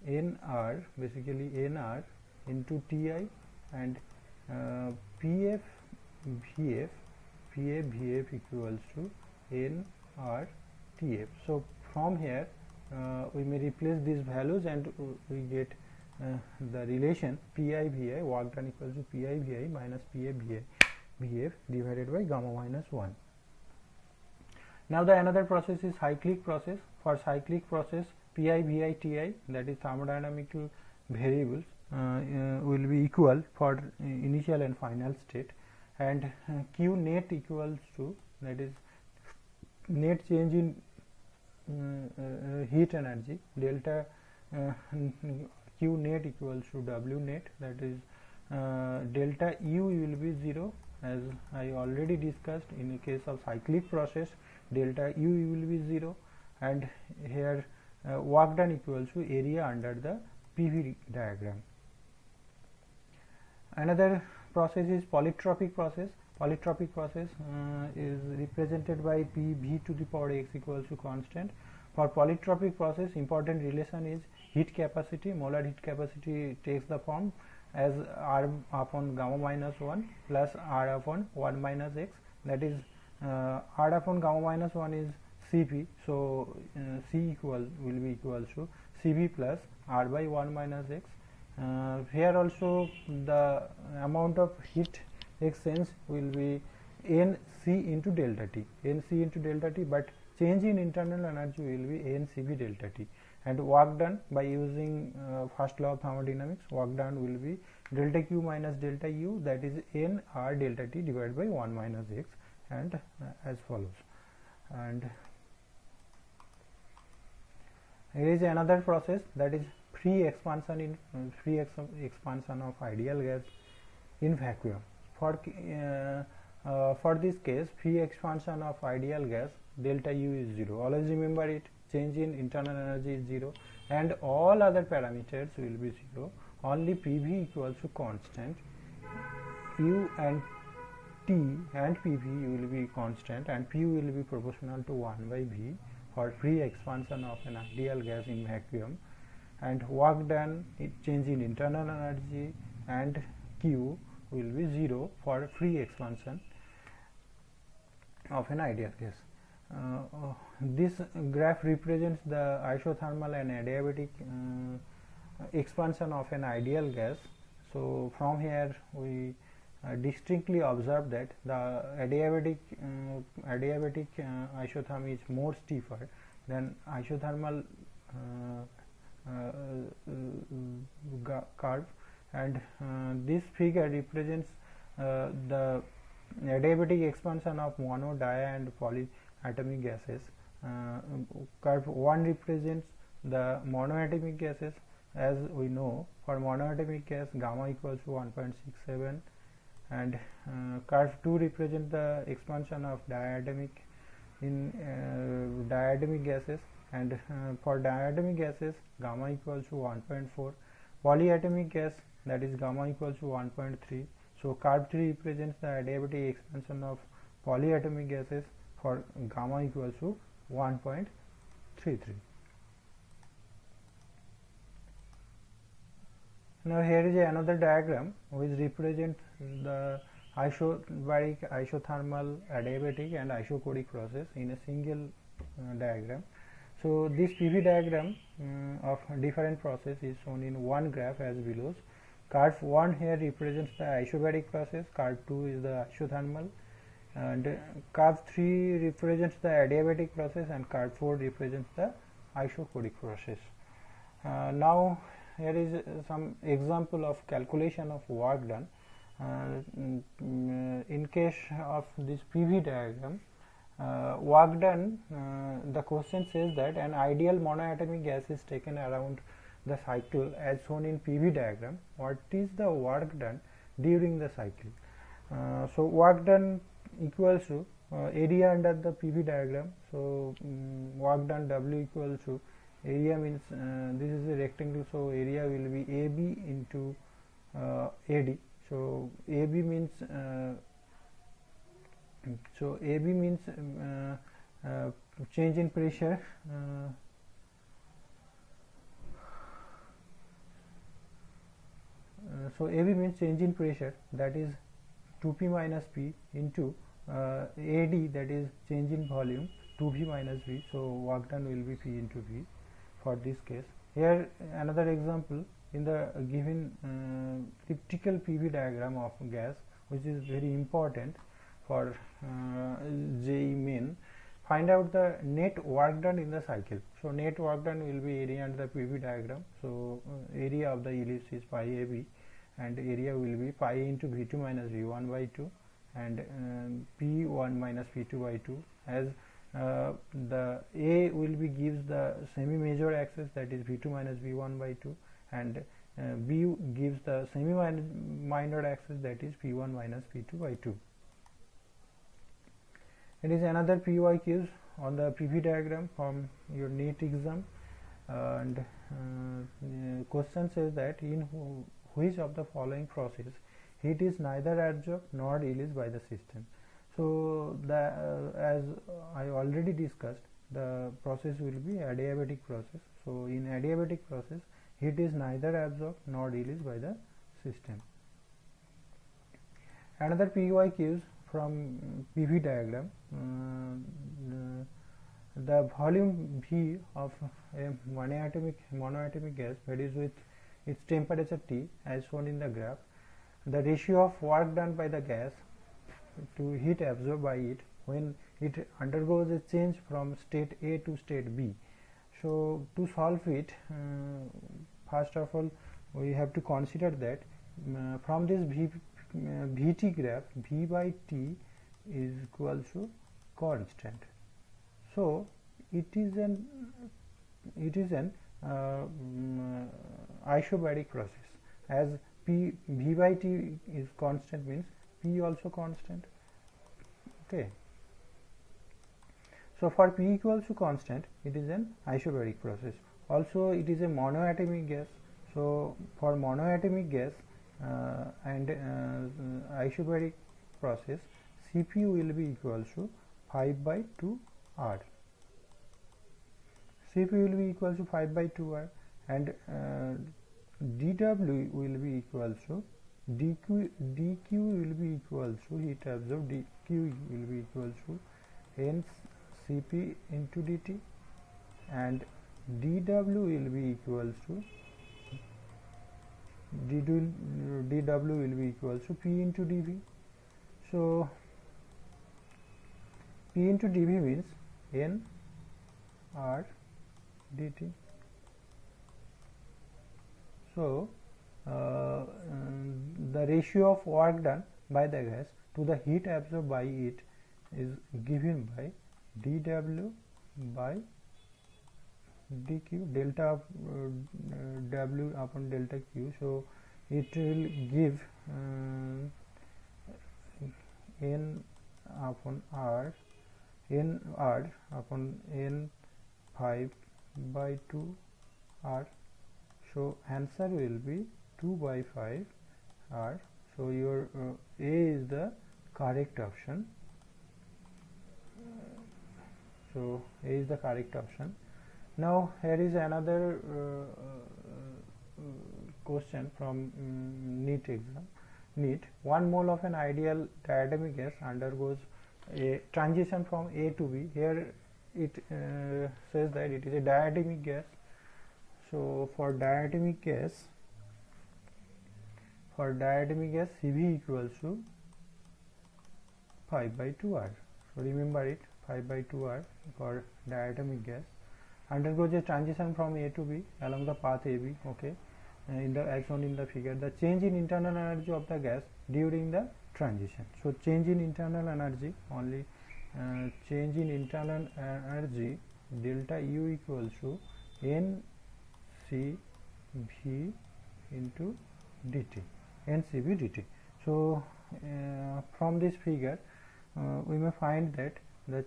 [SPEAKER 1] nR, basically nR into Ti, and Pf Vf equals to nR Tf. So from here we may replace these values, and we get the relation Pi Vi, work done equals to Pi Vi minus Pi Vf divided by gamma minus 1. Now the another process is cyclic process. For cyclic process, Pi Vi Ti, that is thermodynamical variables, will be equal for initial and final state, and Q net equals to, that is net change in heat energy, delta Q net equals to W net, that is delta U will be 0, as I already discussed. In the case of cyclic process, delta U will be 0, and here work done equals to area under the PV diagram. Another process is polytropic process. Polytropic process is represented by Pv to the power x equals to constant. For polytropic process, important relation is heat capacity. Molar heat capacity takes the form as R upon gamma minus 1 plus R upon 1 minus x, that is R upon gamma minus 1 is Cp, so C will be equal to Cv plus R by 1 minus x. Here also the amount of heat exchange will be Nc into delta T, but change in internal energy will be Ncv delta T, and work done by using first law of thermodynamics, work done will be delta Q minus delta U, that is nR delta T divided by 1 minus x, and as follows. And here is another process, that is free expansion of ideal gas in vacuum. For For this case, free expansion of ideal gas delta U is 0. Always remember it. Change in internal energy is 0 and all other parameters will be 0. Only PV equals to constant. U and T and PV will be constant and P will be proportional to 1 by V for free expansion of an ideal gas in vacuum, and work done, change in internal energy, and Q will be 0 for free expansion of an ideal gas. This graph represents the isothermal and adiabatic expansion of an ideal gas. So from here we distinctly observe that the adiabatic isotherm is more steeper than isothermal curve, and this figure represents the adiabatic expansion of mono, di and polyatomic gases. Curve 1 represents the monoatomic gases. As we know, for monoatomic gas gamma equals to 1.67, and curve 2 represents the expansion of diatomic in diatomic gases, and for diatomic gases gamma equals to 1.4, polyatomic gas, that is gamma equals to 1.3. So curve 3 represents the adiabatic expansion of polyatomic gases for gamma equals to 1.33. Now here is another diagram which represents the isobaric, isothermal, adiabatic and isochoric process in a single diagram. So this PV diagram of different process is shown in one graph as below. Curve 1 here represents the isobaric process, curve 2 is the isothermal, and curve 3 represents the adiabatic process, and curve 4 represents the isochoric process. Now here is some example of calculation of work done. In case of this PV diagram, work done, the question says that an ideal monoatomic gas is taken around the cycle as shown in PV diagram. What is the work done during the cycle? So work done equals to area under the PV diagram. So work done W equals to area means this is a rectangle, so area will be AB into AD. So AB means change in pressure. So AB means change in pressure, that is 2P minus P into AD, that is change in volume, 2V minus V. So work done will be P into V for this case. Here another example in the given elliptical PV diagram of gas, which is very important for JEE main. Find out the net work done in the cycle. So net work done will be area under the PV diagram. So area of the ellipse is pi AB, and area will be pi into V2 minus V1 by 2, and P1 minus P2 by 2, as the A will be gives the semi-major axis, that is V2 minus V1 by 2, and B gives the semi-minor axis, that is P1 minus P2 by 2. It is another PYQs on the PV diagram from your NEET exam, and question says that in which of the following process heat is neither absorbed nor released by the system. So as I already discussed, the process will be adiabatic process. So in adiabatic process, heat is neither absorbed nor released by the system. Another PYQs from PV diagram, the volume V of a monoatomic gas varies with its temperature T as shown in the graph. The ratio of work done by the gas to heat absorbed by it when it undergoes a change from state A to state B. So to solve it, first of all we have to consider that from this VT graph, V by T is equal to constant. So it is an isobaric process, as V by T is constant means P also constant. Okay. So for P equals to constant, it is an isobaric process. Also, it is a monoatomic gas. So for monoatomic gas and isobaric process, Cp will be equals to 5 by 2 R. Cp will be equal to 5 by 2 R, and dW will be equal to dq will be equal to heat absorbed, dq will be equal to n Cp into dt, and dW will be equal to dW will be equal to P into dV. So P into dV means n R dt. So the ratio of work done by the gas to the heat absorbed by it is given by dW by dq, delta of W upon delta Q. So it will give n upon R, n R upon n 5 by 2 R. So answer will be 2 by 5 R. So your A is the correct option. So A is the correct option. Now here is another question from NEET exam. NEET: 1 mole of an ideal diatomic gas undergoes a transition from A to B. Here it says that it is a diatomic gas. So for diatomic gas, Cv equals to 5 by 2 R. So remember it, 5 by 2 R for diatomic gas undergoes a transition from A to B along the path AB. Okay, as shown in the figure, the change in internal energy of the gas during the transition. So change in internal energy, only change in internal energy delta U equals to N CV into dt, NCV dt. So from this figure we may find that the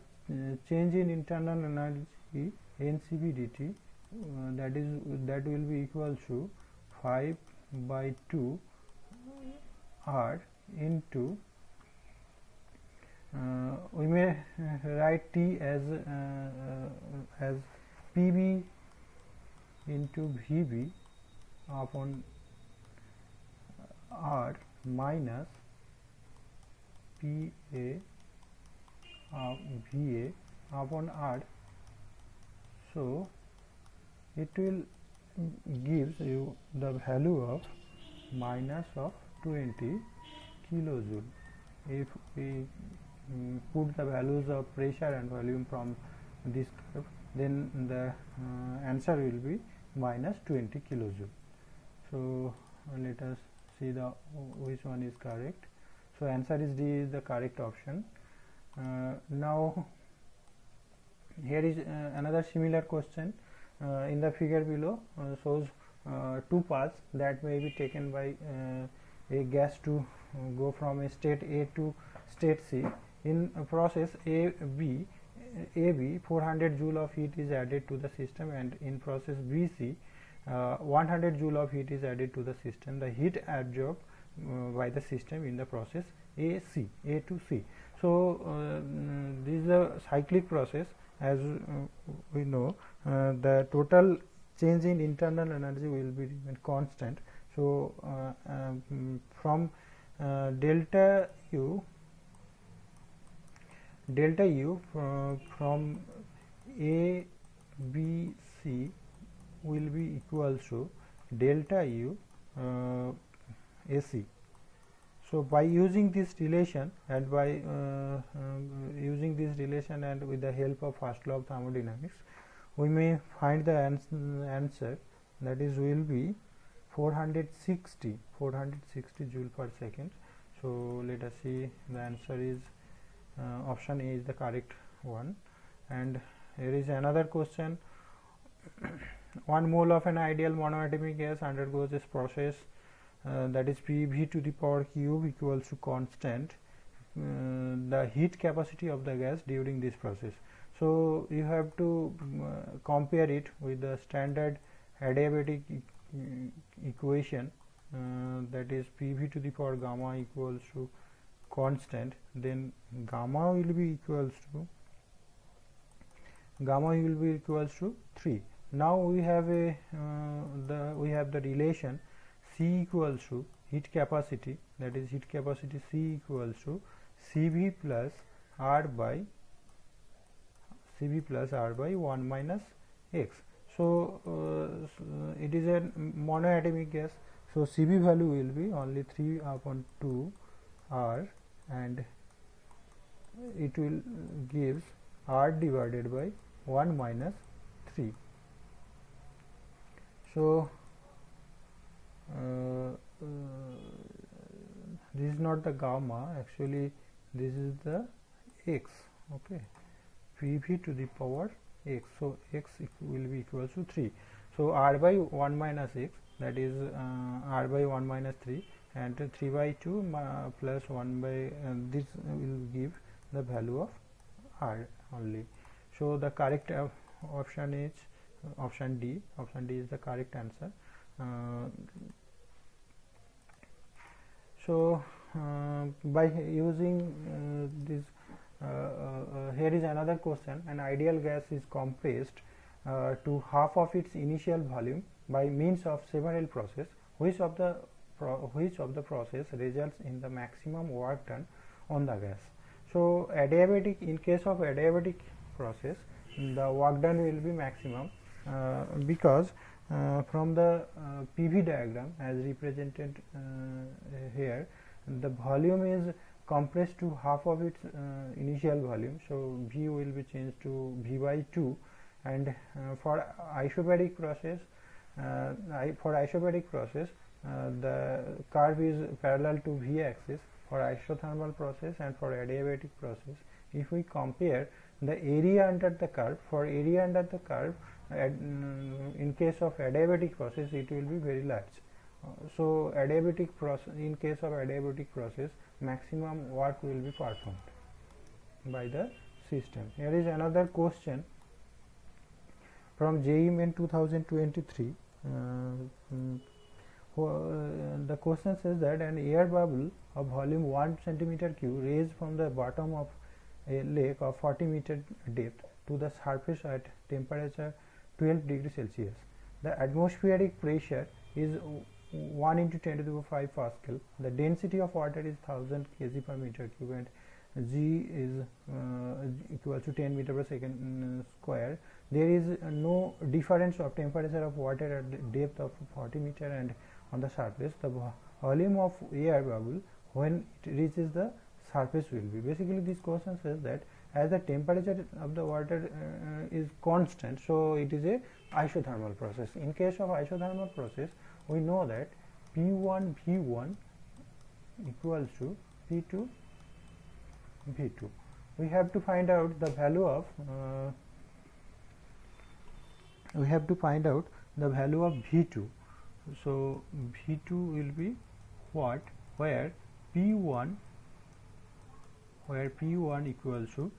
[SPEAKER 1] change in internal energy NCV dt that will be equal to 5 by 2 R into we may write T as PB into VB upon R minus PA of VA upon R. So it will gives you the value of minus of 20 kilojoule. If we put the values of pressure and volume from this curve, then the answer will be minus 20 kilojoule. So let us see the which one is correct. So answer is D is the correct option. Now here is another similar question. In the figure below shows two paths that may be taken by a gas to go from a state A to state C. In a process AB 400 joule of heat is added to the system, and in process BC 100 joule of heat is added to the system. The heat absorbed by the system in the process A to C. So this is a cyclic process. As we know, the total change in internal energy will be constant. So from delta U from A B C will be equal to delta U AC. So by using this relation and with the help of first law of thermodynamics, we may find the answer, that is will be 460 joule per second. So let us see, the answer is option A is the correct one. And here is another question. 1 mole of an ideal monoatomic gas undergoes this process, that is PV to the power cube equals to constant the heat capacity of the gas during this process. So you have to compare it with the standard adiabatic equation, that is PV to the power gamma equals to constant, then gamma will be equals to 3. Now we have a the relation C equals to heat capacity, that is heat capacity C equals to CV plus R by 1 minus X. So it is a monoatomic gas, so CV value will be only 3 upon 2 R, and it will gives R divided by 1 minus 3. So this is not the gamma, actually this is the X, okay, PV to the power X. So X will be equals to 3. So R by 1 minus X, that is R by 1 minus 3, and 3 by 2 plus 1 by this will give the value of R only. So the correct option is option D. Option D is the correct answer. So by using this, here is another question. An ideal gas is compressed to half of its initial volume by means of several processes. Which of the process results in the maximum work done on the gas? So adiabatic, in case of adiabatic process, the work done will be maximum, because from the PV diagram as represented here, the volume is compressed to half of its initial volume, so V will be changed to V by 2, and for isobaric process, the curve is parallel to V axis for isothermal process and for adiabatic process. If we compare the area under the curve, for area under the curve, in case of adiabatic process it will be very large. So adiabatic process, in case of adiabatic process, maximum work will be performed by the system. Here is another question from JEE in 2023. The question says that an air bubble of volume 1 centimeter cube raised from the bottom of a lake of 40 meter depth to the surface at temperature 12 degrees Celsius. The atmospheric pressure is 1 into 10 to the power 5 Pascal. The density of water is 1000 kg per meter cube, and G is equal to 10 meter per second square. There is no difference of temperature of water at the depth of 40 meter and on the surface. The volume of air bubble when it reaches the surface will be. Basically this question says that as the temperature of the water is constant, so it is a isothermal process. In case of isothermal process, we know that P1 V1 equals to P2 V2. We have to find out the value of V2. So V2 will be what? Where P1 equals to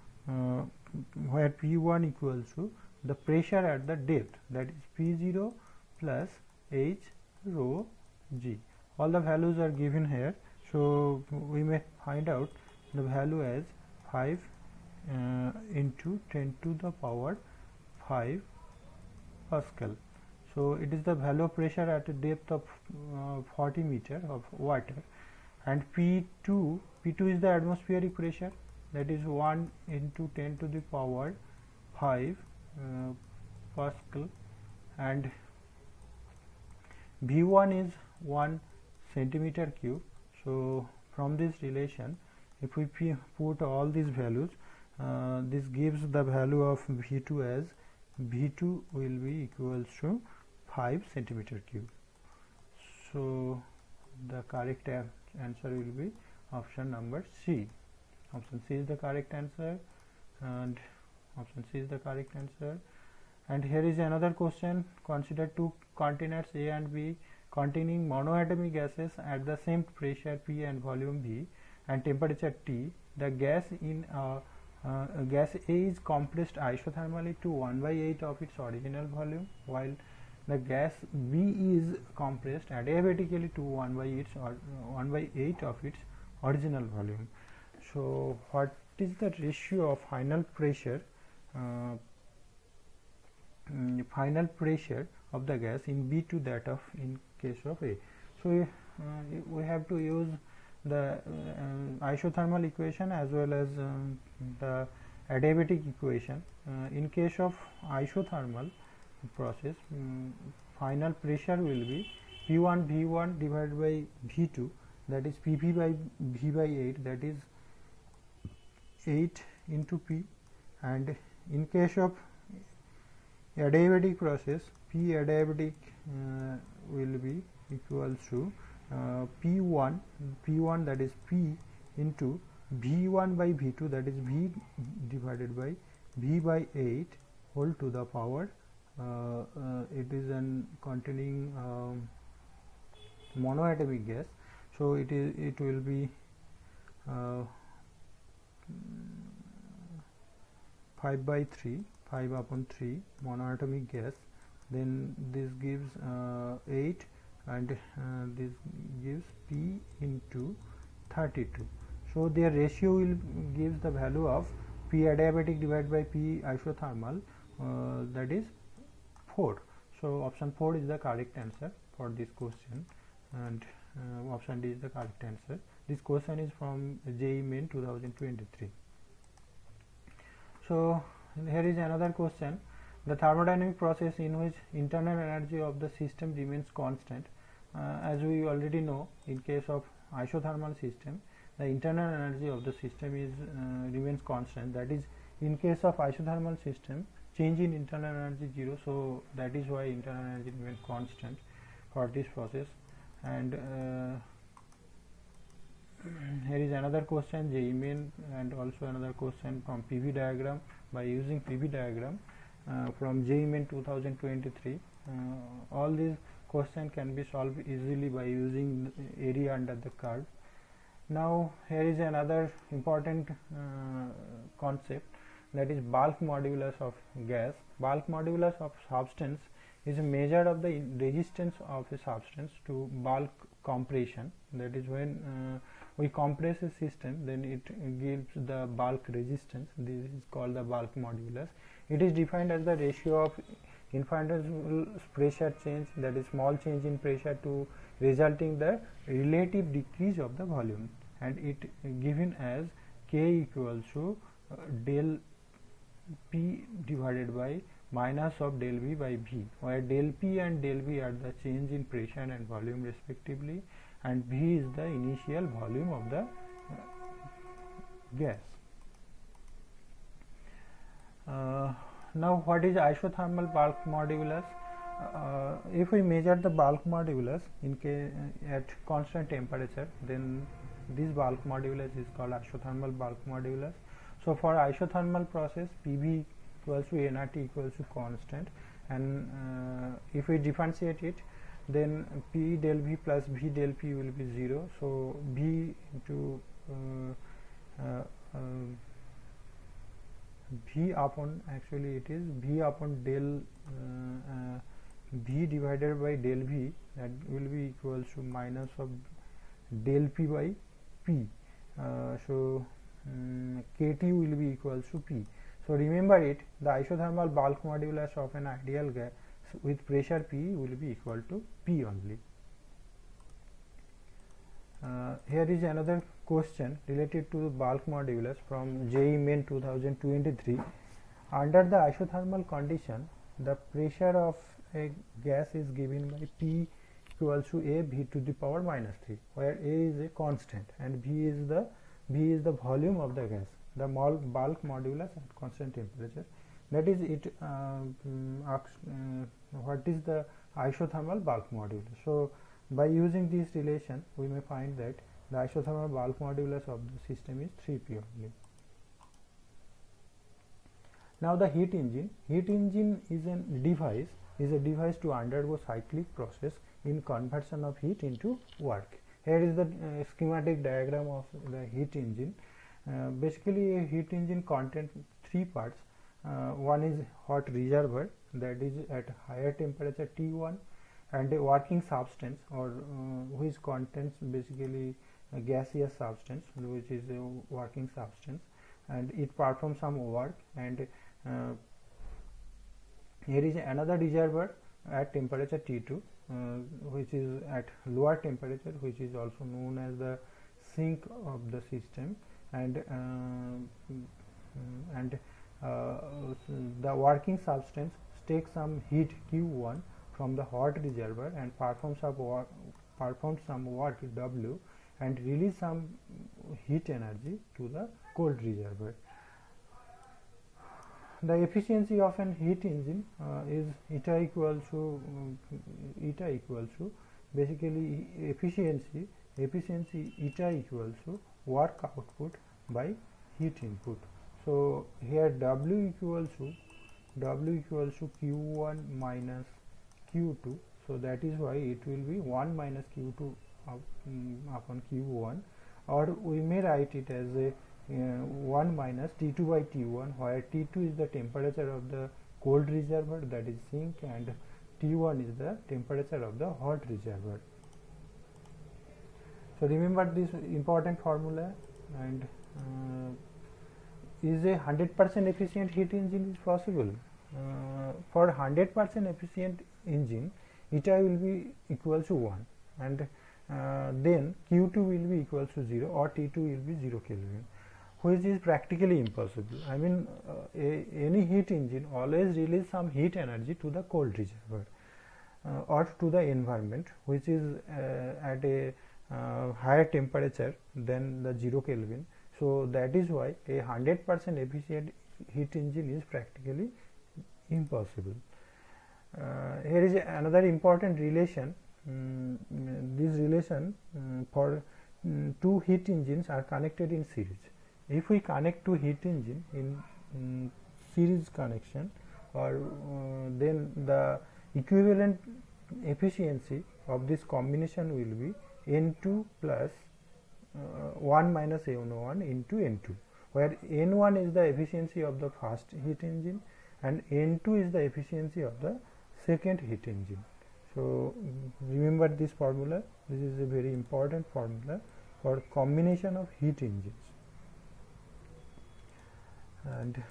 [SPEAKER 1] the pressure at the depth, that is P0 plus H rho G. All the values are given here, so we may find out the value as 5 into 10 to the power 5 Pascal. So it is the value of pressure at a depth of 40 meter of water, and P2 is the atmospheric pressure, that is 1 into 10 to the power 5 Pascal, and V1 is 1 centimeter cube. So from this relation, if we put all these values, this gives the value of V2 as V2 will be equals to 5 centimeter cube. So the correct answer will be option number C. Option C is the correct answer, and option C is the correct answer. And here is another question. Consider two containers A and B containing monoatomic gases at the same pressure P and volume V. and temperature T, the gas in gas A is compressed isothermally to 1/8 of its original volume, while the gas B is compressed adiabatically to 1/8 of its original volume. So what is the ratio of final pressure of the gas in B to that of in case of A? So we have to use the isothermal equation as well as the adiabatic equation. In case of isothermal process, final pressure will be P1 V1 divided by V2, that is Pv by V by 8, that is 8 into P, and in case of adiabatic process, P adiabatic will be equals to P1 that is P into V1 by V2, that is V divided by V by 8 whole to the power it is an containing monoatomic gas, so it will be 5 upon 3 monoatomic gas, then this gives 8 and this gives P into 32. So their ratio will gives the value of P adiabatic divided by P isothermal, that is 4. So option 4 is the correct answer for this question, and option D is the correct answer. This question is from JEE Main 2023. So here is another question. The thermodynamic process in which internal energy of the system remains constant. As we already know, in case of isothermal system, the internal energy of the system is remains constant. That is, in case of isothermal system, change in internal energy 0. So that is why internal energy remains constant for this process. And here is another question, JEE Main, and also another question from PV diagram. By using PV diagram from JEE Main 2023, all these questions can be solved easily by using area under the curve. Now here is another important concept, that is bulk modulus of gas. Bulk modulus of substance is a measure of the resistance of a substance to bulk compression. That is, when we compress a system, then it gives the bulk resistance. This is called the bulk modulus. It is defined as the ratio of infinitesimal pressure change, that is small change in pressure, to resulting the relative decrease of the volume, and it given as K equals to del P divided by minus of del V by V, where del P and del V are the change in pressure and volume respectively, and V is the initial volume of the gas. Now what is isothermal bulk modulus? If we measure the bulk modulus at constant temperature, then this bulk modulus is called isothermal bulk modulus. So for isothermal process, PV equals to nRT equals to constant, and if we differentiate it, then P del V plus V del P will be 0. So V into V upon, actually it is V upon del V divided by del V, that will be equals to minus of del P by P. So KT will be equals to P. So remember it, the isothermal bulk modulus of an ideal gas with pressure P will be equal to P only. Here is another question related to bulk modulus from JEE Main 2023. Under the isothermal condition, the pressure of a gas is given by P equals to A V to the power minus 3, where A is a constant and V is the volume of the gas, the bulk modulus at constant temperature. That is, it asks what is the isothermal bulk modulus. So by using this relation, we may find that the isothermal bulk modulus of the system is 3P only. Now the heat engine. Heat engine is a device to undergo cyclic process in conversion of heat into work. here is the schematic diagram of the heat engine. Basically, a heat engine contains three parts. One is hot reservoir, that is at higher temperature T1, and a working substance, or which contains basically a gaseous substance, which is a working substance, and it performs some work. And here is another reservoir at temperature T2, which is at lower temperature, which is also known as the sink of the system. And the working substance takes some heat Q1 from the hot reservoir and performs some work W and release some heat energy to the cold reservoir. The efficiency of an heat engine is eta equals to basically efficiency eta equals to work output by heat input. So here W equals to Q1 minus Q2, so that is why it will be 1 minus Q2 upon Q1, or we may write it as a 1 minus T2 by T1, where T2 is the temperature of the cold reservoir, that is sink, and T1 is the temperature of the hot reservoir. So remember this important formula. And is a 100% efficient heat engine is possible? For 100% efficient engine, eta will be equal to 1, and then Q2 will be equal to 0, or T2 will be 0 Kelvin, which is practically impossible. I mean, any heat engine always release some heat energy to the cold reservoir or to the environment, which is at a higher temperature than the 0 Kelvin. So that is why a 100% efficient heat engine is practically impossible. Here is another important relation. This relation for two heat engines are connected in series. If we connect two heat engine in series connection, or then the equivalent efficiency of this combination will be N2 plus 1 minus N1 into N2, where N1 is the efficiency of the first heat engine and N2 is the efficiency of the second heat engine. So remember this formula. This is a very important formula for combination of heat engines. And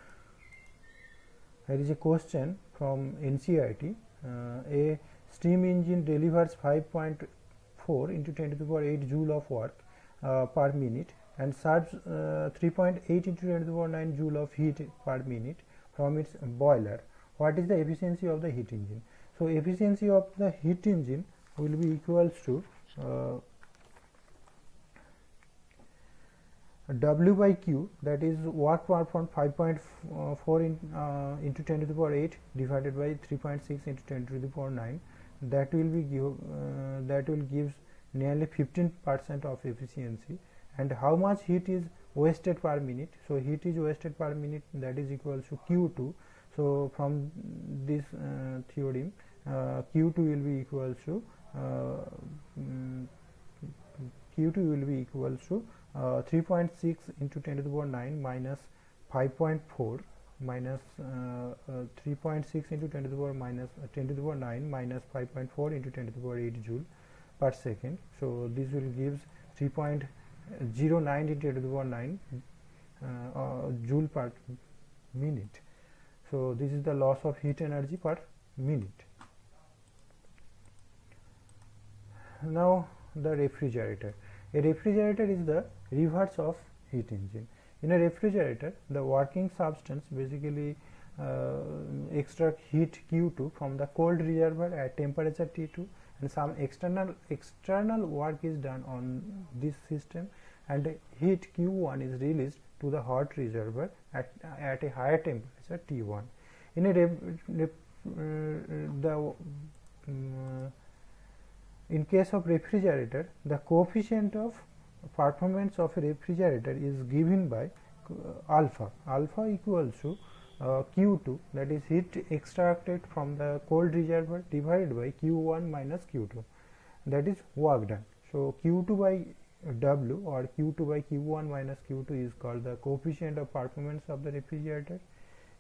[SPEAKER 1] here is a question from NCERT. A steam engine delivers 5.4 into 10 to the power 8 joule of work per minute and serves 3.8 into 10 to the power 9 joule of heat per minute from its boiler. What is the efficiency of the heat engine? So efficiency of the heat engine will be equals to W by Q, that is work performed 5.4 into 10 to the power 8 divided by 3.6 into 10 to the power 9. That will be gives nearly 15% of efficiency. And how much heat is wasted per minute? So heat is wasted per minute, that is equal to Q2. So from this theorem, Q2 will be equal to 3.6 into 10 to the power 9 minus 5.4 minus 3.6 into 10 to the power minus 10 to the power 9 minus 5.4 into 10 to the power 8 joule per second. So this will gives 3.09 into 10 to the power 9 joule per minute. So this is the loss of heat energy per minute. Now the refrigerator. A refrigerator is the reverse of heat engine. In a refrigerator, the working substance basically extract heat Q2 from the cold reservoir at temperature T2, and some external work is done on this system, and heat Q1 is released to the hot reservoir at a higher temperature T1. In a in case of refrigerator, the coefficient of performance of a refrigerator is given by alpha. Alpha equals to Q2, that is heat extracted from the cold reservoir, divided by Q1 minus Q2, that is work done. So Q2 by W or Q2 by Q1 minus Q2 is called the coefficient of performance of the refrigerator.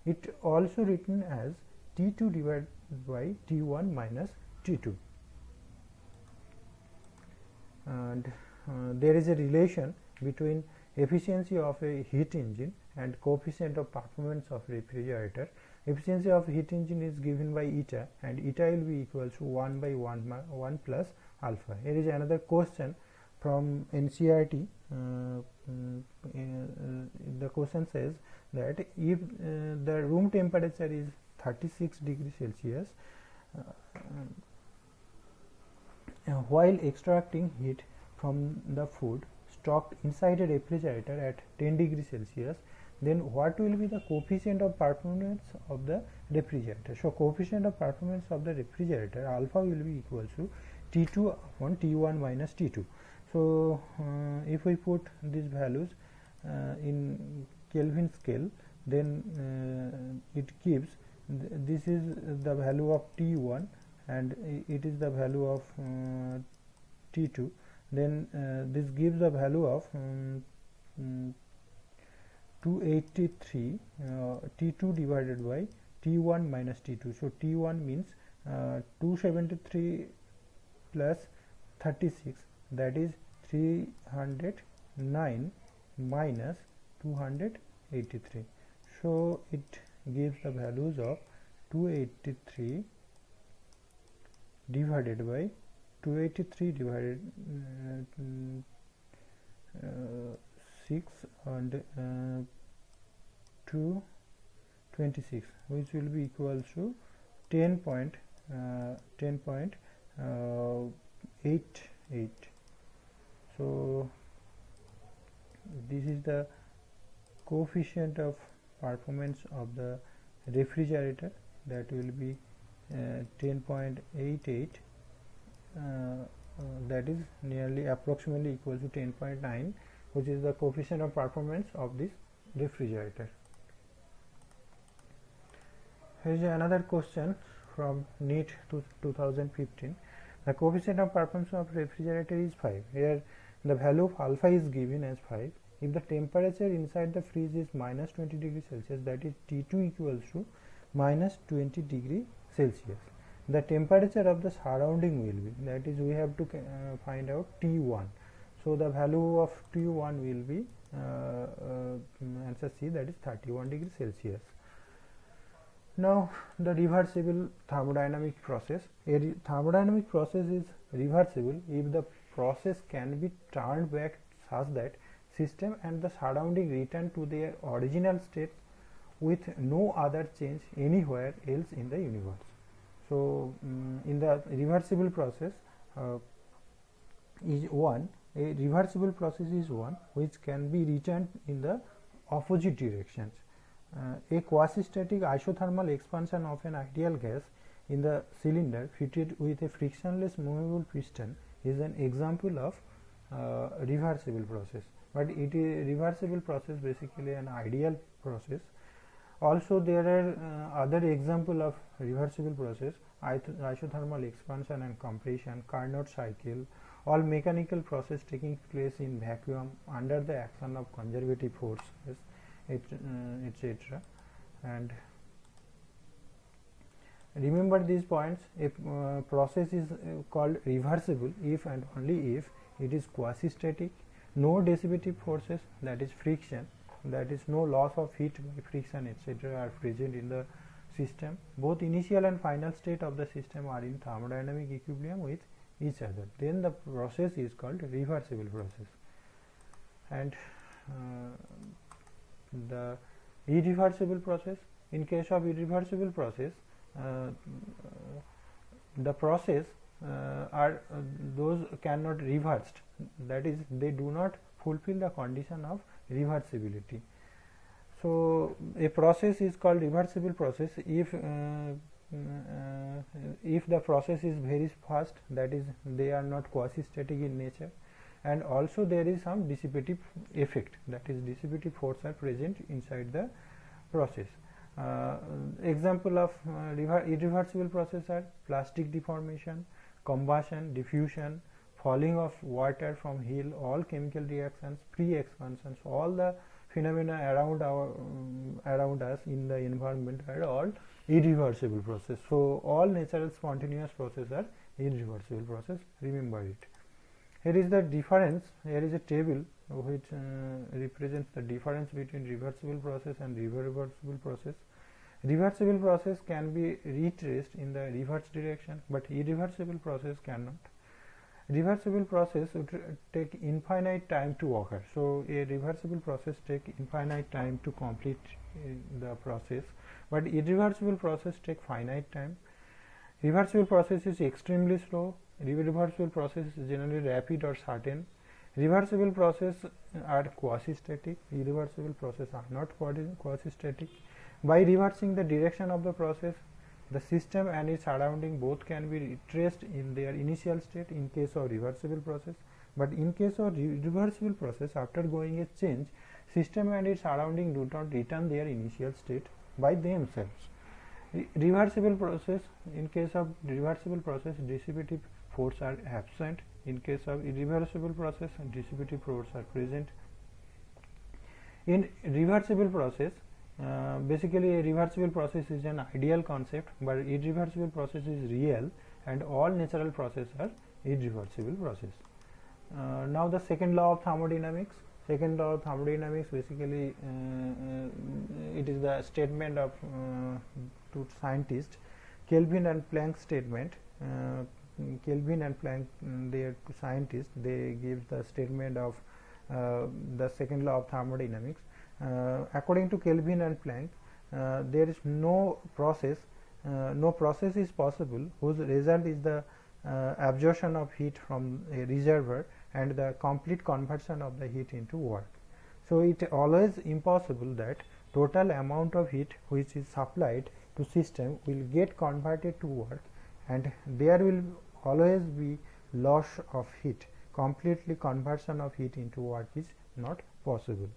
[SPEAKER 1] It also written as T2 divided by T1 minus T2. And there is a relation between efficiency of a heat engine and coefficient of performance of refrigerator. Efficiency of heat engine is given by eta, and eta will be equals to 1 by 1 plus alpha. Here is another question from NCERT. The question says that if the room temperature is 36 degrees Celsius while extracting heat from the food stocked inside a refrigerator at 10 degrees Celsius, then what will be the coefficient of performance of the refrigerator? So coefficient of performance of the refrigerator alpha will be equal to T2 upon T1 minus T2. So if we put these values in Kelvin scale, then it gives this is the value of T1 and it is the value of T2. Then this gives the value of 283 T2 divided by T1 minus T2. So T1 means 273 plus 36, that is 309 minus 283. So it gives the values of 283 divided by 283 divided 6 and 226, which will be equal to 10.88. So this is the coefficient of performance of the refrigerator, that will be 10.88, that is nearly approximately equal to 10.9, which is the coefficient of performance of this refrigerator. Here is another question from NEET 2015. The coefficient of performance of refrigerator is 5. Here the value of alpha is given as 5. If the temperature inside the fridge is minus 20 degrees Celsius, that is T2 equals to minus 20 degree Celsius. The temperature of the surrounding will be, that is we have to find out T1. So the value of T1 will be answer C, that is 31 degrees Celsius. Now the reversible thermodynamic process. A thermodynamic process is reversible if the process can be turned back such that system and the surrounding return to their original state with no other change anywhere else in the universe. So in the reversible process is one. A reversible process is one which can be returned in the opposite directions. A quasi-static isothermal expansion of an ideal gas in the cylinder fitted with a frictionless movable piston is an example of reversible process. But it is reversible process basically an ideal process. Also there are other example of reversible process: isothermal expansion and compression, Carnot cycle, all mechanical process taking place in vacuum under the action of conservative forces, etc. And remember these points. A process is called reversible if and only if it is quasi-static, no dissipative forces, that is friction, that is no loss of heat by friction, etc. are present in the system. Both initial and final state of the system are in thermodynamic equilibrium with each other. Then the process is called reversible process. And the irreversible process. In case of irreversible process, the process are those cannot reversed, that is they do not fulfill the condition of reversibility. So a process is called reversible process if the process is very fast, that is they are not quasi-static in nature, and also there is some dissipative effect, that is dissipative force are present inside the process. Example of irreversible process are plastic deformation, combustion, diffusion, falling of water from hill, all chemical reactions, pre-expansions, all the phenomena around us in the environment are all irreversible process. So all natural spontaneous processes are irreversible process. Remember it. Here is the difference. Here is a table which represents the difference between reversible process and irreversible process. Reversible process can be retraced in the reverse direction, but irreversible process cannot. Reversible process would take infinite time to occur. So a reversible process take infinite time to complete the process, but irreversible process take finite time. Reversible process is extremely slow. Irreversible process is generally rapid or certain. Reversible process are quasi-static. Irreversible process are not quasi-static. By reversing the direction of the process, the system and its surrounding both can be retraced in their initial state in case of reversible process. But in case of reversible process, after going a change, system and its surrounding do not return their initial state by themselves. Reversible process, in case of reversible process, dissipative force are absent. In case of irreversible process, dissipative force are present. In reversible process, basically a reversible process is an ideal concept, but irreversible process is real, and all natural processes are irreversible process. Now the second law of thermodynamics. Second law of thermodynamics, basically it is the statement of two scientists, Kelvin and Planck statement. Kelvin and Planck, they are two scientists. They give the statement of the second law of thermodynamics. According to Kelvin and Planck, there is no process is possible whose result is the absorption of heat from a reservoir and the complete conversion of the heat into work. So it always impossible that total amount of heat which is supplied to system will get converted to work, and there will always be loss of heat. Completely conversion of heat into work is not possible.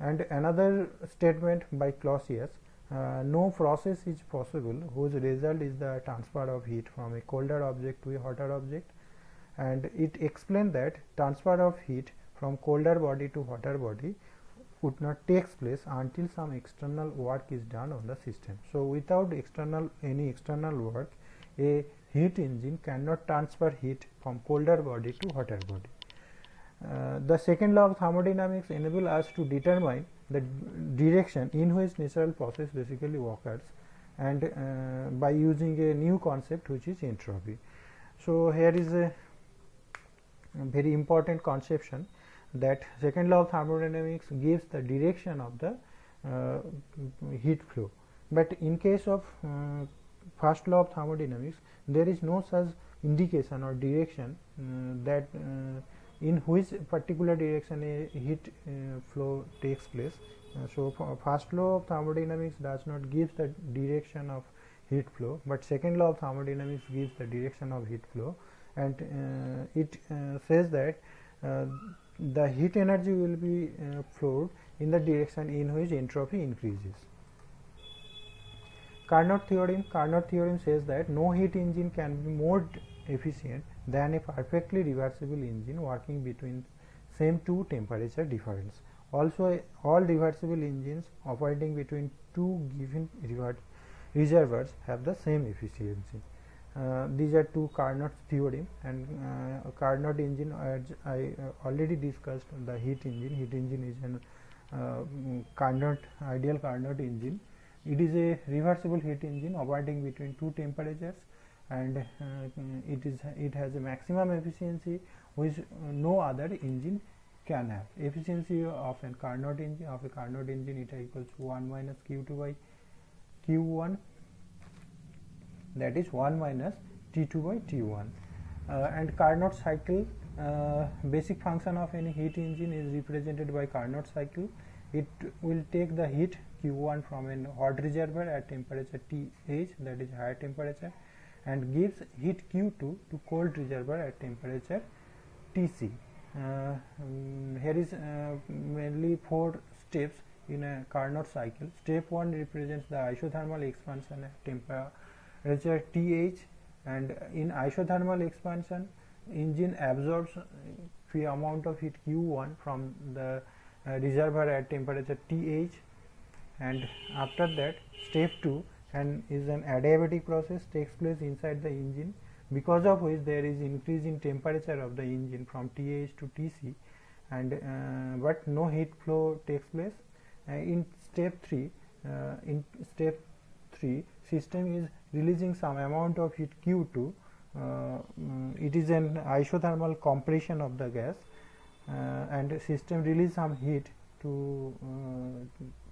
[SPEAKER 1] And another statement by Clausius, no process is possible whose result is the transfer of heat from a colder object to a hotter object, and it explained that transfer of heat from colder body to hotter body would not take place until some external work is done on the system. So without any external work, a heat engine cannot transfer heat from colder body to hotter body. The second law of thermodynamics enables us to determine the direction in which natural process basically occurs, and by using a new concept which is entropy. So here is a very important conception, that second law of thermodynamics gives the direction of the heat flow, but in case of first law of thermodynamics, there is no such indication or direction that in which particular direction a heat flow takes place. So first law of thermodynamics does not give the direction of heat flow, but second law of thermodynamics gives the direction of heat flow, and it says that the heat energy will be flowed in the direction in which entropy increases. Carnot theorem says that no heat engine can be more efficient than a perfectly reversible engine working between same two temperature difference. Also, all reversible engines operating between two given reservoirs have the same efficiency. These are two Carnot theorem, and Carnot engine, as I already discussed, the heat engine. Heat engine is an ideal Carnot engine. It is a reversible heat engine operating between two temperatures, and it has a maximum efficiency which no other engine can have. Efficiency of a Carnot engine it equals 1 minus Q2 by Q1, that is 1 minus T2 by T1. And Carnot cycle, basic function of any heat engine is represented by Carnot cycle. It will take the heat Q1 from a hot reservoir at temperature TH, that is higher temperature, and gives heat Q2 to cold reservoir at temperature TC. Here is mainly 4 steps in a Carnot cycle. Step 1 represents the isothermal expansion at temperature TH, and in isothermal expansion engine absorbs free amount of heat Q1 from the reservoir at temperature TH, and after that step 2 and is an adiabatic process takes place inside the engine, because of which there is increase in temperature of the engine from TH to TC, and but no heat flow takes place. In step 3 system is releasing some amount of heat Q2. It is an isothermal compression of the gas, and system release some heat to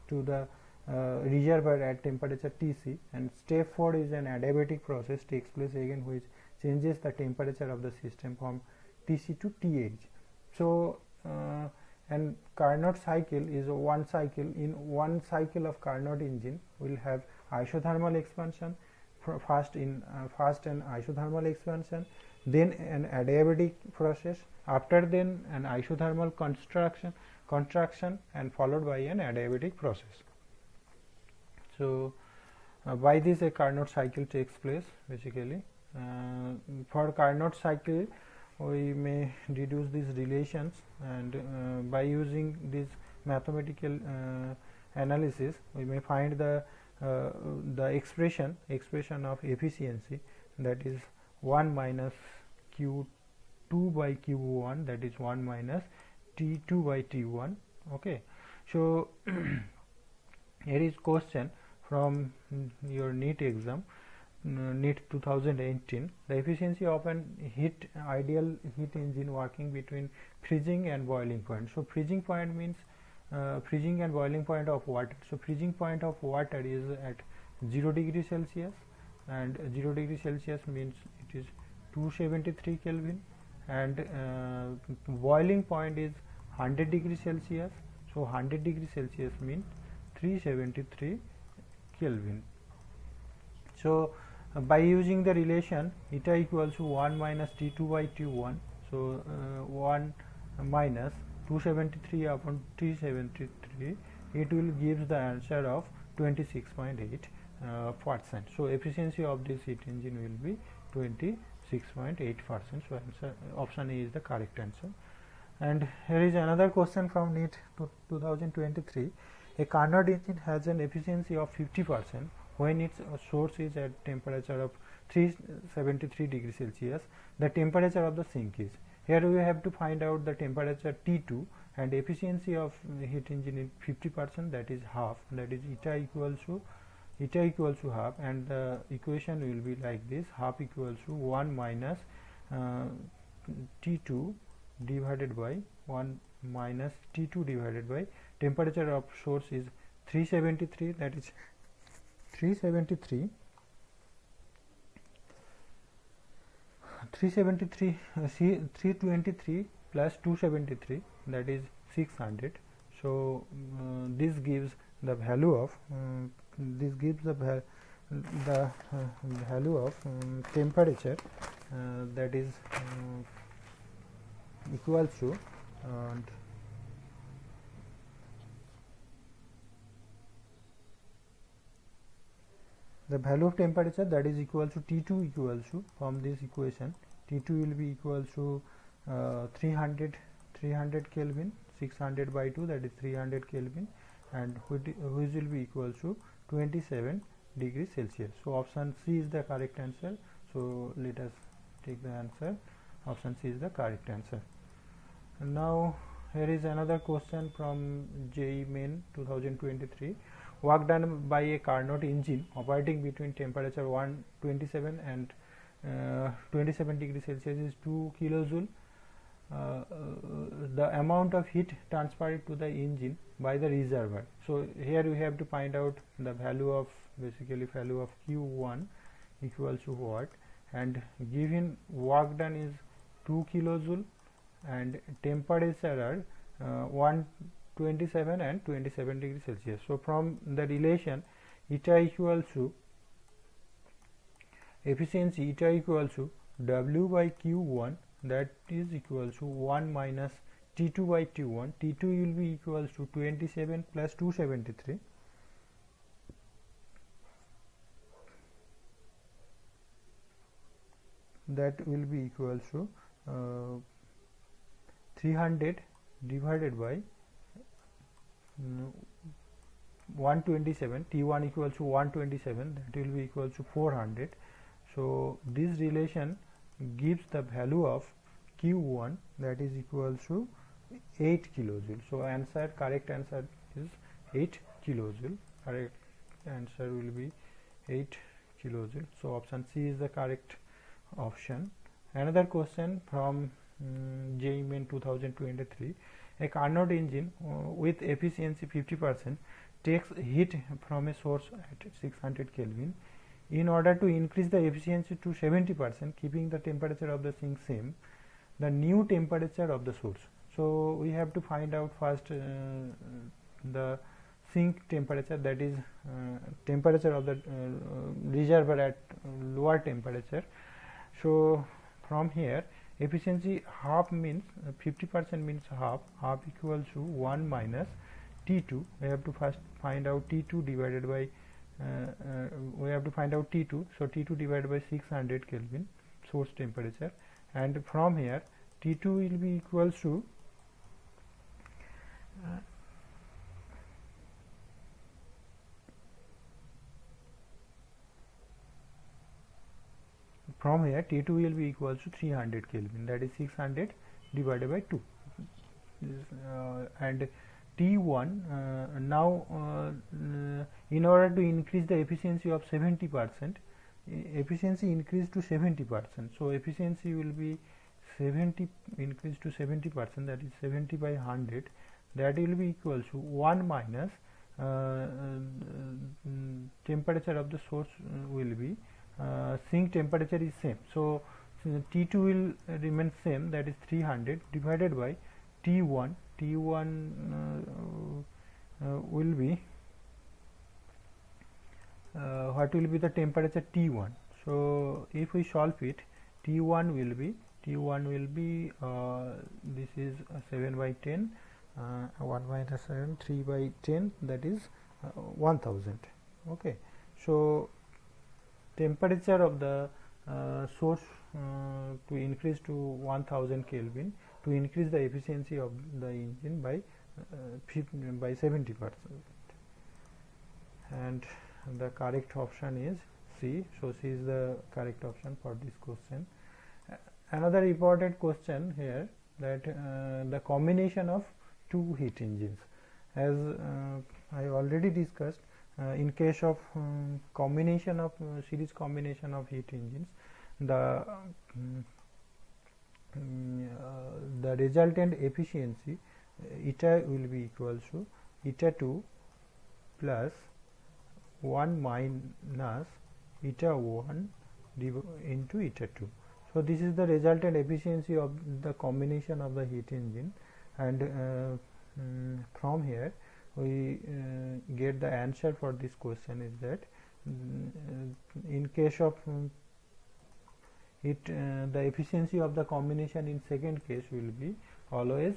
[SPEAKER 1] the reservoir at temperature Tc, and step 4 is an adiabatic process takes place again, which changes the temperature of the system from Tc to Th. So and Carnot cycle is one cycle. In one cycle of Carnot engine will have isothermal expansion, first an isothermal expansion, then an adiabatic process, after then an isothermal contraction, and followed by an adiabatic process. So by this a Carnot cycle takes place basically. For Carnot cycle we may deduce these relations, and by using this mathematical analysis we may find the expression of efficiency, that is 1 minus Q2 by Q1, that is 1 minus T2 by T1. Okay, so here is question from your NEET exam, NEET 2018. The efficiency of an ideal heat engine working between freezing and boiling point. So freezing point means freezing and boiling point of water. So freezing point of water is at 0 degree Celsius, and 0 degree Celsius means it is 273 Kelvin, and boiling point is 100 degree Celsius. So 100 degree Celsius means 373 Kelvin. So by using the relation eta equals to 1 minus T2 by T1, so 1 minus 273 upon 373, it will give the answer of 26.8%. So efficiency of this heat engine will be 26.8%. So answer option A is the correct answer. And here is another question from NEET 2023. A Carnot engine has an efficiency of 50% when its source is at temperature of 373 degrees Celsius. The temperature of the sink is. Here we have to find out the temperature T2, and efficiency of heat engine is 50%, that is half, that is eta equals to half, and the equation will be like this: half equals to 1 minus T2 divided by 1 minus T2 divided by temperature of source is 373, that is 323 323 plus 273, that is 600. So this gives the value of value of temperature that is equal to the value of temperature that is equal to T2 equals to, from this equation T2 will be equal to 300 Kelvin, 600 by 2, that is 300 Kelvin, and which will be equal to 27 degrees Celsius. So option C is the correct answer. So let us take the answer. Option C is the correct answer. And now here is another question from JEE Main 2023. Work done by a Carnot engine operating between temperature 127 and 27 degrees Celsius is 2 kilojoule. The amount of heat transferred to the engine by the reservoir. So here we have to find out the value of Q1 equals to what, and given work done is 2 kilojoule and temperature are 127 and 27 degrees Celsius. So from the relation eta equals to efficiency eta equals to W by Q1, that is equal to 1 minus T2 by T1. T2 will be equals to 27 plus 273, that will be equals to 300 divided by 127, T1 equals to 127, that will be equal to 400. So this relation gives the value of Q1, that is equal to 8 kilojoule. So correct answer is 8 kilojoule. Correct answer will be 8 kilojoule. So option C is the correct option. Another question from JEE Main 2023. A Carnot engine with efficiency 50% takes heat from a source at 600 Kelvin. In order to increase the efficiency to 70%, keeping the temperature of the sink same, the new temperature of the source. So we have to find out first the sink temperature, that is temperature of the reservoir at lower temperature. So from here, efficiency half means 50% means half equals to 1 minus T2. We have to first find out T2 divided by we have to find out T2. So T2 divided by 600 Kelvin source temperature, and from here T2 will be equals to from here T2 will be equals to 300 Kelvin, that is 600 divided by 2, and T1 now in order to increase the efficiency of 70%, efficiency increased to 70%. So efficiency will be 70 increased to 70%, that is 70 by 100, that will be equal to 1 minus temperature of the source will be sink temperature is same. So T2 will remain same, that is 300 divided by T1. T1 will be what will be the temperature T1. So if we solve it, T1 will be this is 7 by 10, 1 minus 7, 3 by 10, that is 1000. Okay, so temperature of the source to increase to 1000 Kelvin to increase the efficiency of the engine by 70%, and the correct option is C. So C is the correct option for this question. Another important question here, that the combination of two heat engines, as I already discussed, in case of combination of series combination of heat engines, the resultant efficiency eta will be equal to eta 2 plus 1 minus eta 1 into eta 2. So this is the resultant efficiency of the combination of the heat engine, and from here we get the answer for this question is that in case of the efficiency of the combination in second case will be always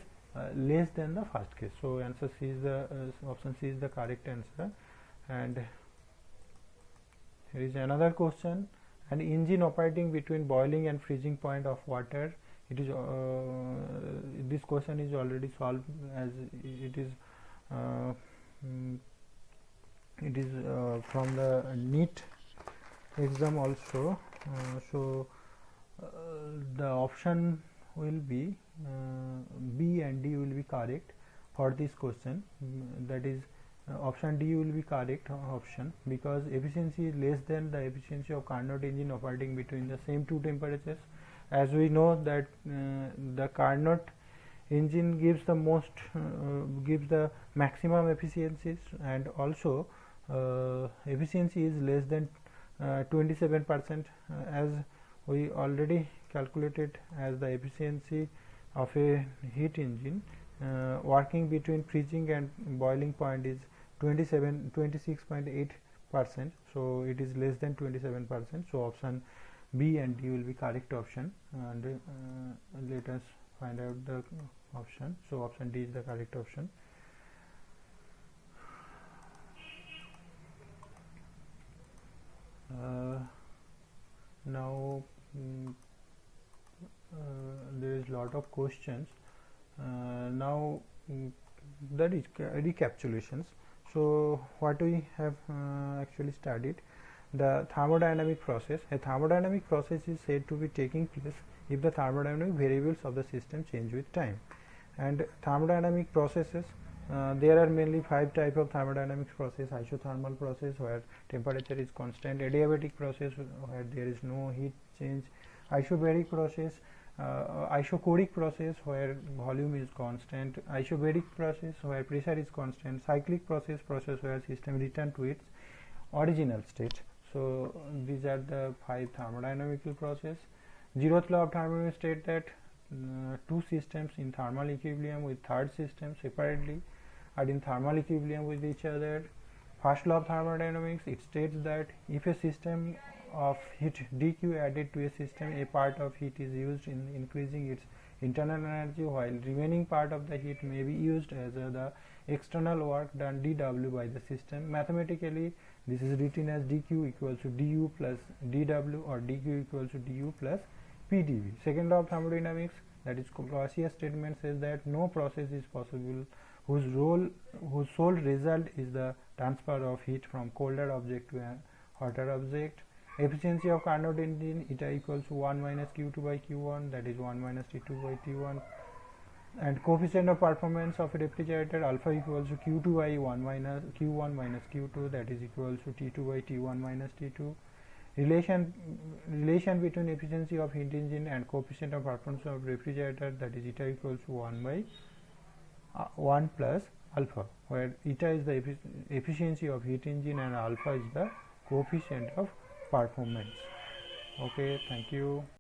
[SPEAKER 1] less than the first case. So answer C is the option C is the correct answer. And here is another question: an engine operating between boiling and freezing point of water. It is this question is already solved, as it is from the NEET exam also. So the option will be B and D will be correct for this question. That is option D will be correct option, because efficiency is less than the efficiency of Carnot engine operating between the same two temperatures. As we know that the Carnot engine gives the most gives the maximum efficiencies, and also efficiency is less than 27%, as we already calculated, as the efficiency of a heat engine working between freezing and boiling point is 26.8%. so it is less than 27%. so option B and D will be correct option, and let us find out the option. So option D is the correct option. Now there is lot of questions. Now that is recapitulations. So what we have actually studied, the thermodynamic process. A thermodynamic process is said to be taking place if the thermodynamic variables of the system change with time. And thermodynamic processes, there are mainly 5 type of thermodynamic process: isothermal process where temperature is constant, adiabatic process where there is no heat change, isobaric process, isochoric process where volume is constant, isobaric process where pressure is constant, cyclic process where system return to its original state. So these are the 5 thermodynamical process. Zeroth law of thermodynamics state that two systems in thermal equilibrium with third system separately are in thermal equilibrium with each other. First law of thermodynamics, it states that if a system of heat dq added to a system, a part of heat is used in increasing its internal energy, while remaining part of the heat may be used as the external work done dw by the system. Mathematically, this is written as dq equals to du plus dw, or dq equals to du plus pdv. Second law of thermodynamics, that is Clausius statement, says that no process is possible whose sole result is the transfer of heat from colder object to a hotter object. Efficiency of Carnot engine, eta equals to 1 minus q2 by q1, that is 1 minus t2 by t1. And coefficient of performance of a refrigerator, alpha equals to q2 by 1 minus q1 minus q2, that is equals to t2 by t1 minus t2. Relation between efficiency of heat engine and coefficient of performance of refrigerator, that is eta equals to 1 by 1 plus alpha, where eta is the efficiency of heat engine and alpha is the coefficient of performance. Okay, thank you.